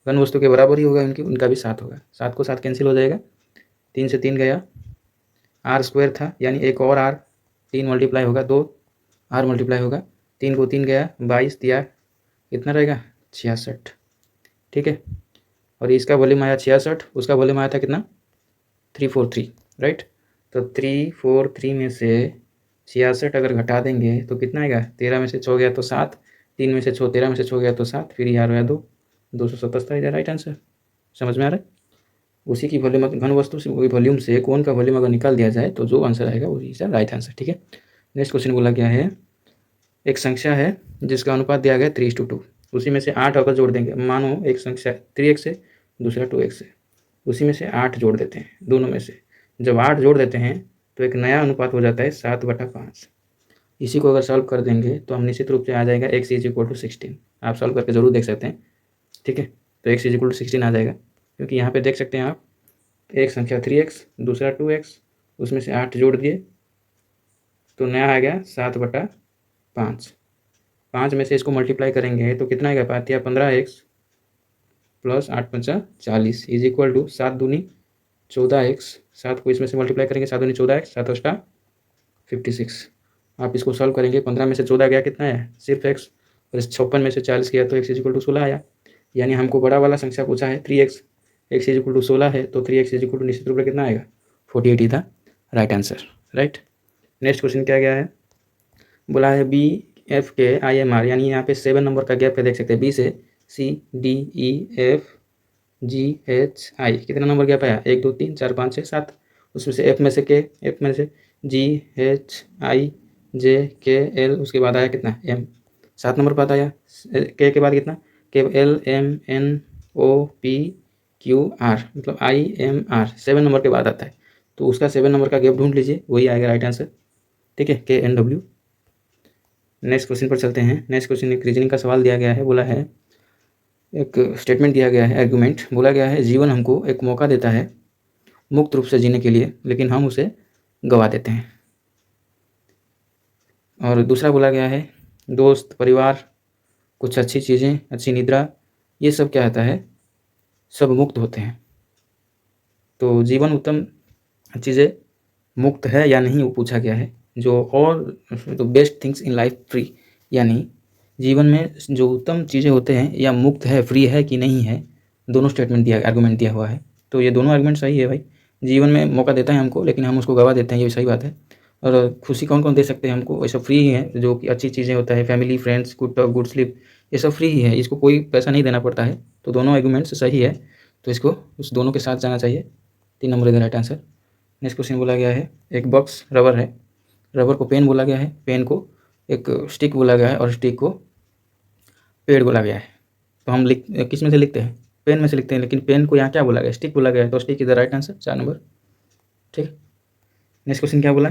Speaker 1: घन वस्तु के बराबर ही होगा उनकी, उनका भी 7 होगा। 7 को 7 कैंसिल हो जाएगा, 3 से 3 गया, R स्क्वायर था यानी एक और R, 3 मल्टीप्लाई होगा 2 R मल्टीप्लाई होगा, 3 को 3 गया 22 दिया, कितना रहेगा 66, ठीक है। और इसका वॉल्यूम आया 66, उसका वॉल्यूम आया था कितना 343, राइट। तो 343 में से 66 अगर घटा देंगे तो कितना आएगा, 13 में से 6 गया तो 7, 3 में से 6, 13 में से 6 गया तो 7, फिर यहाँ रहा 2, 277 इधर राइट आंसर। समझ में आ रहा है। उसी की वॉल्यूम घन वस्तु से वॉल्यूम से कोण का वॉल्यूम अगर निकाल दिया जाए तो जो आंसर आएगा वही राइट आंसर, ठीक है। नेक्स्ट क्वेश्चन बोला गया है, एक संख्या है जिसका अनुपात दिया गया 3:2, उसी में से 8 अगर जोड़ देंगे, मानो एक संख्या 3x है दूसरा 2x है, उसी में से 8 जोड़ देते हैं, दोनों में से जब 8 जोड़ देते हैं तो एक नया अनुपात हो जाता है 7/5। इसी को अगर सॉल्व कर देंगे तो हम निश्चित रूप से आ जाएगा x = 16। आप सॉल्व करके जरूर देख सकते हैं, ठीक है। तो x = 16 आ जाएगा, क्योंकि यहाँ पे देख सकते हैं आप, एक संख्या 3x दूसरा 2x, उसमें से 8 जोड़ दिए तो नया आ गया 7/5। 5 में से इसको मल्टीप्लाई करेंगे तो कितना आएगा, 5 या 15x प्लस 8×5 40 = 7 दूनी 14x। 7 को इसमें से मल्टीप्लाई करेंगे, 7 दूनी 14x, 7 × 56। आप इसको सॉल्व करेंगे, 15 में से 14 गया कितना है सिर्फ x, और 56 में से 40 गया तो x = 16 आया। यानी हमको बड़ा वाला संख्या पूछा है 3x, x = 16 है तो 3x = निश्चित रूप से कितना आएगा 48 ही था right answer, right. Next question क्या गया है, बोला है बी एफ के IMR, यानी यहाँ पे 7 नंबर का गैप है, देख सकते हैं बी से C D E F G H I, कितना नंबर गैप आया 1 2 3 4 5 6 7, उसमें से F में से K, F में से G H I J K L, उसके बाद आया कितना M, 7 नंबर बाद आया, K के बाद कितना K L M N O P Q R, मतलब IMR 7 नंबर के बाद आता है, तो उसका 7 नंबर का गैप ढूंढ लीजिए, वही आएगा राइट आंसर, ठीक है, KNW। नेक्स्ट क्वेश्चन पर चलते हैं। नेक्स्ट क्वेश्चन एक रीजनिंग का सवाल दिया गया है, बोला है एक स्टेटमेंट दिया गया है, आर्गुमेंट बोला गया है, जीवन हमको एक मौका देता है मुक्त रूप से जीने के लिए, लेकिन हम उसे गवा देते हैं। और दूसरा बोला गया है दोस्त, परिवार, कुछ अच्छी चीज़ें, अच्छी निद्रा, ये सब क्या होता है, सब मुक्त होते हैं। तो जीवन उत्तम चीज़ें मुक्त है या नहीं वो पूछा गया है, जो और तो best things in life free, यानी जीवन में जो उत्तम चीज़ें होते हैं या मुक्त है, फ्री है कि नहीं है, दोनों स्टेटमेंट दिया, आर्गूमेंट दिया हुआ है। तो ये दोनों आर्गूमेंट सही है भाई, जीवन में मौका देता है हमको लेकिन हम उसको गवा देते हैं, ये सही बात है। और खुशी कौन कौन दे सकते हैं हमको, ये सब फ्री ही है, जो कि अच्छी चीज़ें होता है, family, friends, good talk, good sleep, ये सब फ्री ही है, इसको कोई पैसा नहीं देना पड़ता है। तो दोनों आर्गूमेंट्स सही है, तो इसको उस दोनों के साथ जाना चाहिए, 3 नंबर इधर राइट आंसर। नेक्स्ट क्वेश्चन बोला गया है, एक बॉक्स रबर है, रबर को पेन बोला गया है, पेन को एक स्टिक बोला गया है, और स्टिक को पेड़ बोला गया है। तो हम किस में से लिखते हैं, पेन में से लिखते हैं, लेकिन पेन को यहाँ क्या बोला गया, स्टिक बोला गया है, तो stick is the right answer, 4 number, ठीक। नेक्स्ट क्वेश्चन क्या बोला,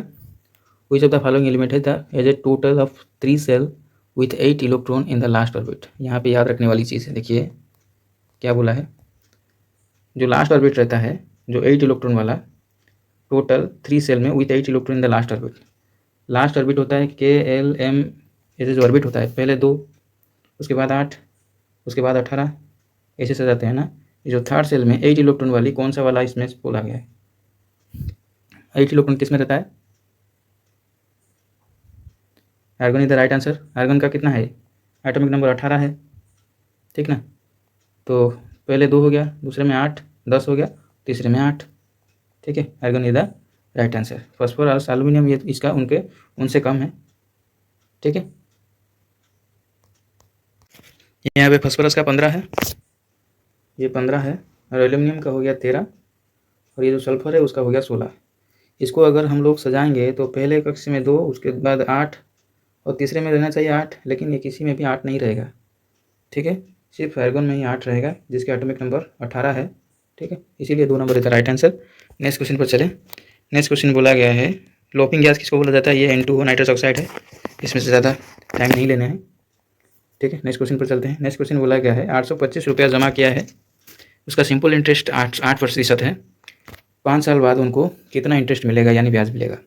Speaker 1: which of the following element है the as a total of 3 shell with 8 electron in the last orbit. यहाँ पे याद रखने वाली चीज़ है, देखिए क्या बोला है, जो लास्ट ऑर्बिट रहता है, जो 8 इलेक्ट्रॉन वाला, टोटल 3 सेल में with 8 electron in the last orbit. Last orbit होता है KLM, ऐसे जो ऑर्बिट होता है, पहले 2, उसके बाद 8, उसके बाद 18, ऐसे सजाते हैं ना। ये जो थर्ड सेल में 8 इलेक्ट्रॉन वाली, कौन सा वाला इसमें बोला गया है, 8 इलेक्ट्रॉन किस में रहता है, argon is the right answer. Argon का कितना है, एटॉमिक नंबर 18 है, ठीक ना। तो पहले 2 हो गया, दूसरे में 8, 10 हो गया, तीसरे में 8, ठीक है, argon is the right answer. Phosphorus, aluminium, ये इसका उनसे कम है, ठीक है। यहाँ पे फॉस्फोरस का 15 है, ये 15 है, और एल्यूमिनियम का हो गया 13, और ये जो सल्फर है उसका हो गया 16। इसको अगर हम लोग सजाएंगे तो पहले कक्ष में 2, उसके बाद 8, और तीसरे में रहना चाहिए 8, लेकिन ये किसी में भी 8 नहीं रहेगा, ठीक है। सिर्फ आर्गन में ही 8 रहेगा, जिसके एटॉमिक नंबर 18 है, ठीक है, इसीलिए 2 नंबर इधर राइट आंसर। नेक्स्ट क्वेश्चन पर चलें। नेक्स्ट क्वेश्चन बोला गया है लोपिंग गैस किसको बोला जाता है, ये N2O नाइट्रस ऑक्साइड है, इसमें से ज़्यादा टाइम नहीं लेना है, ठीक है। नेक्स्ट क्वेश्चन पर चलते हैं। नेक्स्ट क्वेश्चन बोला गया है 825 रुपया जमा किया है, उसका सिंपल इंटरेस्ट 8% है, 5 साल बाद उनको कितना इंटरेस्ट मिलेगा यानी ब्याज मिलेगा।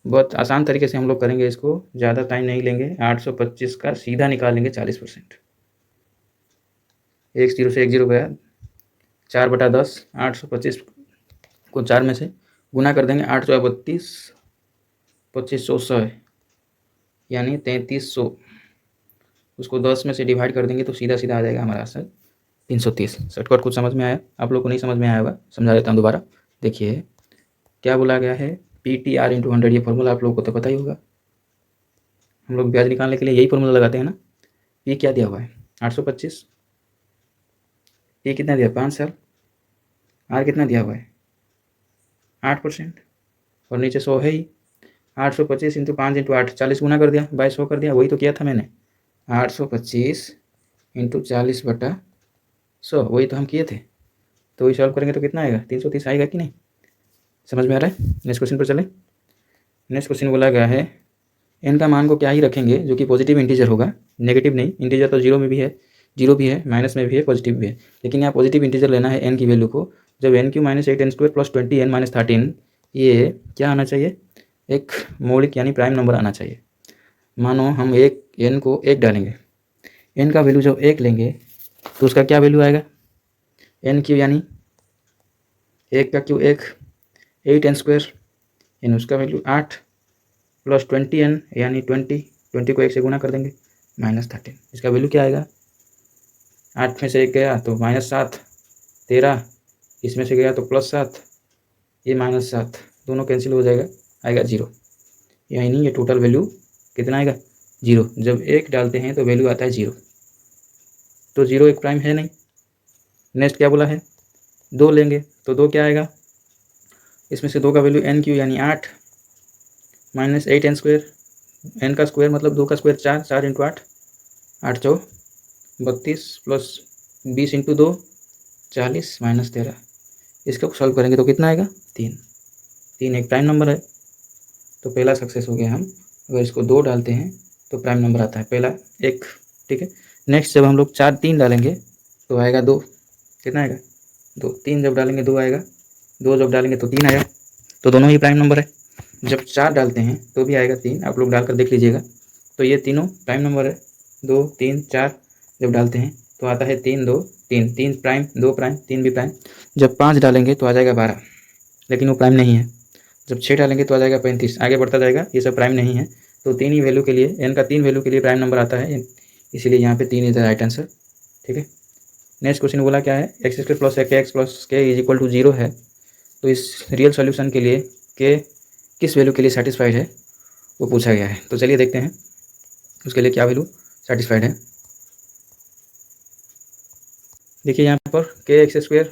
Speaker 1: बहुत आसान तरीके से हम लोग करेंगे इसको, ज़्यादा टाइम नहीं लेंगे। 825 का सीधा निकालेंगे 40%, 1 0 से 1 0 गया, 4/10, 825 को 4 में से गुना कर देंगे, 8 × 32, 2500 100 यानी 3300, उसको 10 में से डिवाइड कर देंगे तो सीधा सीधा आ जाएगा हमारा आंसर 330। शॉर्टकट कुछ समझ में आया? आप लोग को नहीं समझ में आया होगा, समझा देता हूँ दोबारा। देखिए क्या बोला गया है, PTR × 100, ये फॉर्मूला आप लोगों को तो पता ही होगा। हम लोग ब्याज निकालने के लिए यही फॉर्मूला लगाते हैं ना। P क्या दिया हुआ है 825, P कितना दिया 5 साल, R कितना दिया हुआ है 8%, और नीचे 100 है ही। 825 × 5 × 8, 40 गुना कर दिया, 2200 कर दिया, वही तो किया था मैंने। 825 × 40/100, वही तो हम किए थे। तो वही सॉल्व करेंगे तो कितना आएगा, 330 आएगा कि नहीं? समझ में आ रहा है? नेक्स्ट क्वेश्चन पर चलें। नेक्स्ट क्वेश्चन बोला गया है n का मान को क्या ही रखेंगे जो कि पॉजिटिव इंटीजर होगा, नेगेटिव नहीं। इंटीजर तो जीरो में भी है, जीरो भी है, माइनस में भी है, पॉजिटिव भी है, लेकिन यहाँ पॉजिटिव इंटीजर लेना है n की वैल्यू को। जब n³ - 8n² + 20n - 13, ये क्या आना चाहिए, एक मौलिक यानी प्राइम नंबर आना चाहिए। मानो हम एक n को 1 डालेंगे, n का वैल्यू जब 1 लेंगे तो उसका क्या वैल्यू आएगा, n³ यानी 1 का क्यूब 1, 8n² यानी उसका वैल्यू 8 + 20n यानी 20 को 1 से गुना कर देंगे, -13, इसका वैल्यू क्या आएगा। 8 में से 1 गया तो -7, 13, इसमें से गया तो +7, ये -7, दोनों कैंसिल हो जाएगा, आएगा 0, यानी ये टोटल वैल्यू कितना आएगा 0। जब 1 डालते हैं तो वैल्यू आता है 0, तो 0 एक प्राइम है नहीं। नेक्स्ट क्या बोला है, 2 लेंगे तो 2 क्या आएगा, इसमें से 2 का वैल्यू n³ यानी 8 - 8n², n का स्क्वायर मतलब 2 का स्क्वायर 4, 4 × 8, 8 × 4 32 + 20 × 2 40 - 13, इसको सॉल्व करेंगे तो कितना आएगा 3। 3 एक प्राइम नंबर है, तो पहला सक्सेस हो गया हम। अगर इसको 2 डालते हैं तो प्राइम नंबर आता है पहला 1, ठीक है। नेक्स्ट जब हम लोग 4 3 डालेंगे तो आएगा 2, कितना आएगा 2, 3 जब डालेंगे 2 आएगा, 2 जब डालेंगे तो 3 आएगा, तो दोनों ही प्राइम नंबर है। जब 4 डालते हैं तो भी आएगा 3, आप लोग डालकर देख लीजिएगा, तो ये तीनों प्राइम नंबर है। 2 3 4 जब डालते हैं तो आता है 3 2 3, 3 प्राइम, 2 प्राइम, 3 भी प्राइम। जब 5 डालेंगे तो आ जाएगा 12, लेकिन वो प्राइम नहीं है। जब 6 डालेंगे तो आ जाएगा 35, आगे बढ़ता जाएगा, ये सब प्राइम नहीं है। तो 3 ही वैल्यू के लिए, n का 3 वैल्यू के लिए प्राइम नंबर आता है, इसीलिए यहाँ पे 3 इज द राइट आंसर, ठीक है। नेक्स्ट क्वेश्चन बोला क्या है, x² + kx + k = 0 है, तो इस रियल सॉल्यूशन के लिए k किस वैल्यू के लिए सेटिस्फाइड है वो पूछा गया है। तो चलिए देखते हैं उसके लिए क्या वैल्यू सेटिस्फाइड है। देखिए यहाँ पर kx²,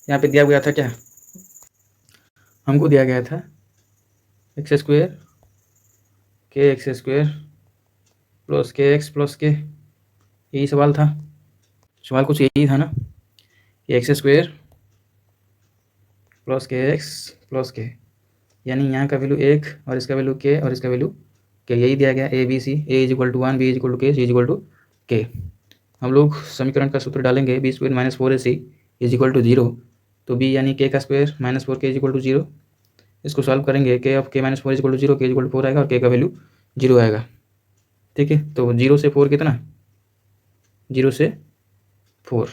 Speaker 1: यहाँ पे दिया गया था क्या, हमको दिया गया था x² kx² + kx + k, यही सवाल था। सवाल कुछ यही था ना कि x² + kx + k, यानी यहाँ का वैल्यू 1 और इसका वैल्यू k और इसका वैल्यू k, यही दिया गया a b c, a = 1, b = k, c = k। हम लोग समीकरण का सूत्र डालेंगे b² - 4ac = 0, तो b यानी k का स्क्वायर -4k = 0। इसको सॉल्व करेंगे, k of k - 4 = 0, k = 4 आएगा और k का वैल्यू 0 आएगा, ठीक है। तो 0 से 4 कितना, 0 से 4,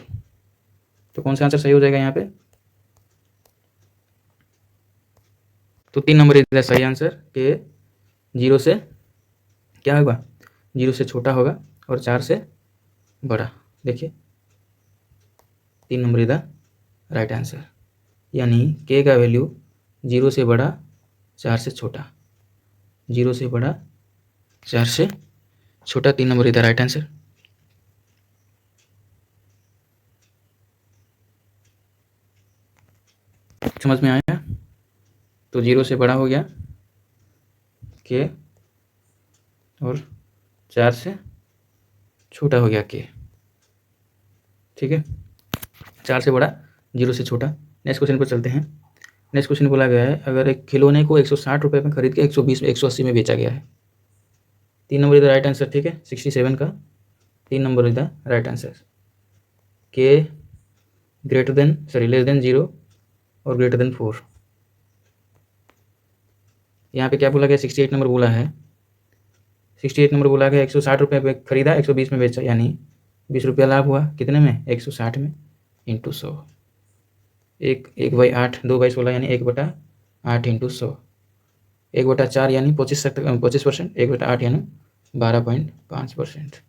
Speaker 1: तो कौन सा आंसर सही हो जाएगा यहाँ पे, तो 3 नंबर इधर सही आंसर, के 0 से क्या होगा, 0 से छोटा होगा और 4 से बड़ा। देखिए 3 नंबर इधर राइट आंसर, यानी के का वैल्यू 0 से बड़ा 4 से छोटा, 0 से बड़ा 4 से छोटा, 3 नंबर इधर राइट आंसर। समझ में आया, तो 0 से बड़ा हो गया के और 4 से छोटा हो गया के, ठीक है, 4 से बड़ा, 0 से छोटा। नेक्स्ट क्वेश्चन पर चलते हैं। नेक्स्ट क्वेश्चन बोला गया है, अगर एक खिलौने को 160 रुपये में खरीद के 120 में 180 में बेचा गया है। 3 number is the right answer. ठीक है, 67 का 3 number is the right answer. के लेस देन 0 और ग्रेटर देन 4। यहाँ पे क्या बोला गया, 68 नंबर बोला है। 68 नंबर बोला गया 160 रुपये पे खरीदा, 120 में बेचा, यानी 20 रुपया लाभ हुआ। कितने में, 160 में, इंटू 100। 1/8, 2/16 यानी 1/8 इंटू 100। 1/4 यानी 25%, 1/8 यानी 12.5%।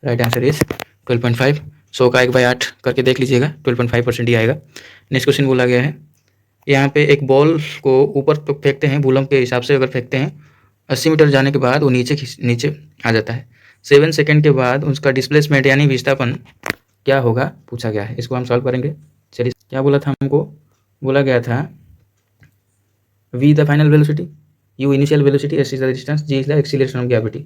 Speaker 1: Right answer is 12.5। 100 का 1/8 करके देख लीजिएगा, 12.5% ही आएगा। नेक्स्ट क्वेश्चन बोला गया है, यहाँ पे एक बॉल को ऊपर तो फेंकते हैं, कूलम के हिसाब से अगर फेंकते हैं, 80 मीटर जाने के बाद वो नीचे आ जाता है। 7 सेकंड के बाद उसका डिस्प्लेसमेंट यानी विस्थापन क्या होगा, पूछा गया है। इसको हम सॉल्व करेंगे। चलिए, क्या बोला था हमको, बोला गया था v the final velocity, u initial velocity, s is the distance, g is the acceleration of gravity.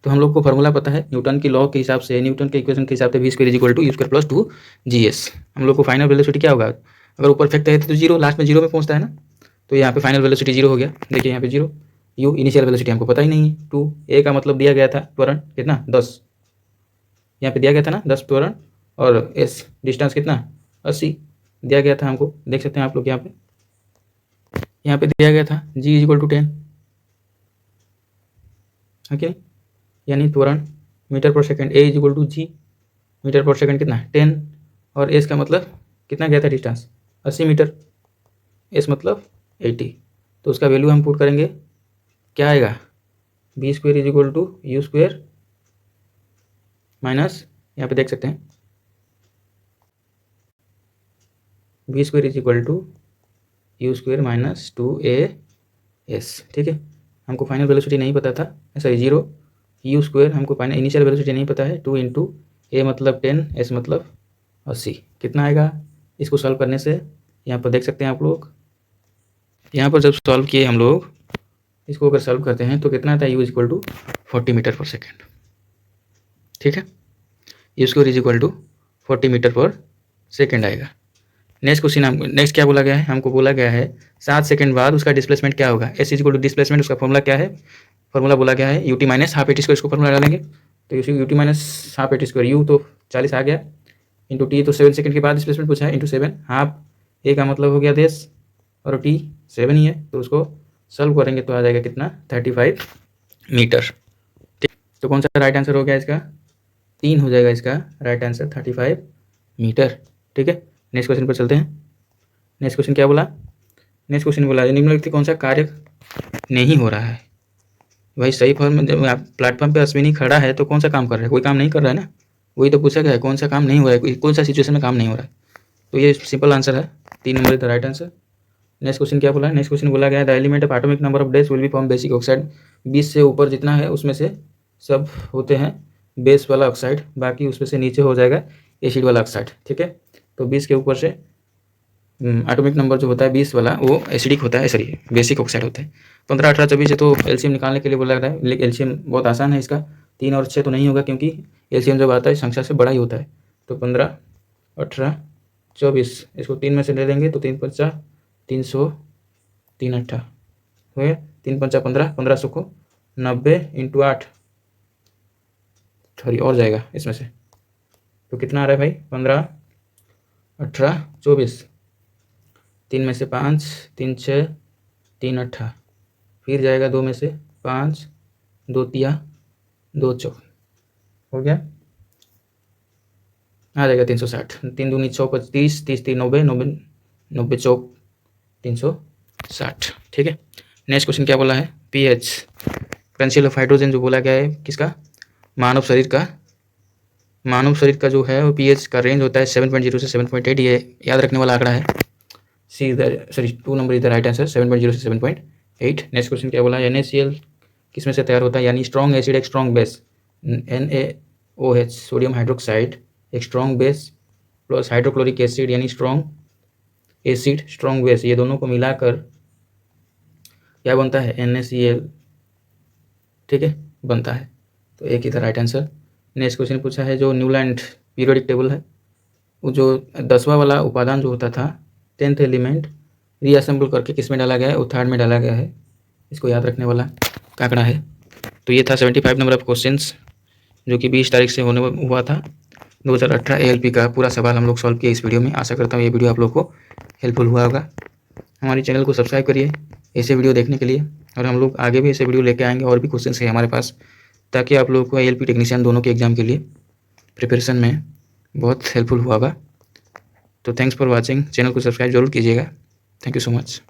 Speaker 1: तो हम लोग को फॉर्मूला पता है न्यूटन की लॉ के हिसाब से, न्यूटन के इक्वेशन के हिसाब से v² is equal to u² plus 2gs। हम लोग को फाइनल वेलोसिटी क्या होगा, अगर ऊपर फेंकते हैं तो 0, लास्ट में 0 में पहुंचता है ना, तो यहाँ पे फाइनल वेलोसिटी 0 हो गया। देखिए यहाँ पे 0, u इनिशियल वेलोसिटी हमको पता ही नहीं है, 2, a का मतलब दिया गया था त्वरण कितना, 10, यहाँ पे दिया गया था ना 10 त्वरण, और s डिस्टेंस कितना, 80 दिया गया था हमको, देख सकते हैं आप लोग। यहाँ पे दिया गया था g is equal to 10, okay, यानी त्वरण मीटर पर second, a is equal to g metre पर सेकंड कितना 10, और s का मतलब कितना गया था डिस्टेंस, 80 मीटर, s मतलब 80। तो उसका वैल्यू हम पुट करेंगे, क्या आएगा, v² is equal to u² minus, यहाँ पे देख सकते हैं v² is equal to u² minus 2as। ठीक है, हमको फाइनल वेलोसिटी नहीं पता था, सॉरी 0, u² हमको फाइनल इनिशियल वेलोसिटी नहीं पता है, 2 इंटू a मतलब 10, s मतलब 80। कितना आएगा, इसको सॉल्व करने से यहाँ पर देख सकते हैं आप लोग, यहाँ पर जब सॉल्व किए हम लोग, इसको अगर सॉल्व करते हैं तो कितना आता है, u is equal to 40 metre पर सेकेंड। ठीक है, u² is equal to 40 metre पर सेकेंड आएगा। नेक्स्ट क्वेश्चन, नेक्स्ट क्या बोला गया है, हमको बोला गया है 7 सेकंड बाद उसका डिस्प्लेसमेंट क्या होगा, s is equal to displacement, उसका फॉर्मूला क्या है, फॉर्मूला बोला गया है ut माइनस हाफ AT², इसको फॉर्मूला डालेंगे तो ut minus half AT², u तो 40 आ गया, इंटू t तो 7 सेकंड के बाद डिस्प्लेसमेंट पूछा है, इंटू 7, हाफ a का मतलब हो गया 10 और t 7 ही है, तो उसको सॉल्व करेंगे तो आ जाएगा कितना, 35 मीटर। ठीक, तो कौन सा राइट आंसर हो गया इसका, 3 हो जाएगा इसका राइट आंसर, 35 मीटर। ठीक है, नेक्स्ट क्वेश्चन पर चलते हैं। नेक्स्ट क्वेश्चन क्या बोला, नेक्स्ट क्वेश्चन बोला निम्नलिखित कौन सा कार्य नहीं हो रहा है। भाई सही फॉर्म में, जब आप प्लेटफॉर्म पे अश्विनी खड़ा है तो कौन सा काम कर रहा है, कोई काम नहीं कर रहा है ना, वही तो पूछा गया है, कौन सा काम नहीं हो रहा है, कौन सा सिचुएशन में काम नहीं हो रहा है। तो ये सिंपल आंसर है, 3 number is the right answer. Next question क्या बोला, नेक्स्ट क्वेश्चन बोला गया the element of atomic number of base will be form basic oxide. 20 से ऊपर जितना है उसमें से सब होते हैं बेस वाला ऑक्साइड, बाकी उसमें से नीचे हो जाएगा एसिड वाला ऑक्साइड। ठीक है, तो 20 के ऊपर से एटॉमिक नंबर जो होता है 20 वाला, वो एसिडिक होता है, सॉरी बेसिक ऑक्साइड होता है। 15, 18, 24 है तो एलसीएम निकालने के लिए बोला रहा है, लेकिन एलसीएम बहुत आसान है इसका, 3 और 6 तो नहीं होगा, क्योंकि एलसीएम जब आता है संख्या से बड़ा ही होता है। तो 15, 18, 24, इसको 3 में से ले लेंगे तो 3 5 300, 3 8 हो गया, 3 5 15, 1500 को 90 इंटू 8, सॉरी और जाएगा इसमें से, तो कितना आ रहा है भाई, 15, 18, 24, 3 में से 5, 3 6, 3 8, फिर जाएगा 2 में से 5, 2 तिया 2 चौक, हो गया, आ जाएगा 360, 3 दूनी 6 30, 30 3 90, 90 90 चौक 360। ठीक है, नेक्स्ट क्वेश्चन क्या बोला है, pH पोटेंशियल ऑफ हाइड्रोजन जो बोला गया है किसका, मानव शरीर का जो है वो pH का रेंज होता है 7.0 से 7.8, ये याद रखने वाला आंकड़ा है। सी इधर, सॉरी 2 नंबर इधर राइट आंसर, 7.0 से 7.8। नेक्स्ट क्वेश्चन क्या बोला, NaCl किस में से तैयार होता है, यानी स्ट्रॉन्ग एसिड एक strong base, NaOH sodium hydroxide एक strong base plus hydrochloric acid यानी स्ट्रॉन्ग एसिड स्ट्रॉन्ग बेस, ये दोनों को मिलाकर क्या बनता है, NaCl। ठीक है, बनता है, तो एक इधर राइट आंसर। नेक्स्ट क्वेश्चन पूछा है जो न्यूलैंड पीरियोडिक टेबल है, वो जो 10वां वाला उपादान जो होता था 10th एलिमेंट रीअसेंबल करके किस में डाला गया है, वो थर्ड में डाला गया है। इसको याद रखने वाला आंकड़ा है। तो ये था 75 नंबर ऑफ क्वेश्चंस जो कि 20 तारीख से होने हुआ था। 2018 ALP का पूरा सवाल हम लोग सॉल्व किए इस वीडियो में। आशा करता हूँ ये वीडियो आप लोग को हेल्पफुल हुआ होगा। हमारे चैनल को सब्सक्राइब करिए ऐसे वीडियो देखने के लिए, और हम लोग आगे भी ऐसे वीडियो लेके आएंगे। और भी क्वेश्चन है हमारे पास, ताकि आप लोगों को ALP टेक्नीशियन दोनों के एग्ज़ाम के लिए प्रिपरेशन में बहुत हेल्पफुल हुआ होगा। तो थैंक्स फॉर वॉचिंग। चैनल को सब्सक्राइब जरूर कीजिएगा। Thank you so much.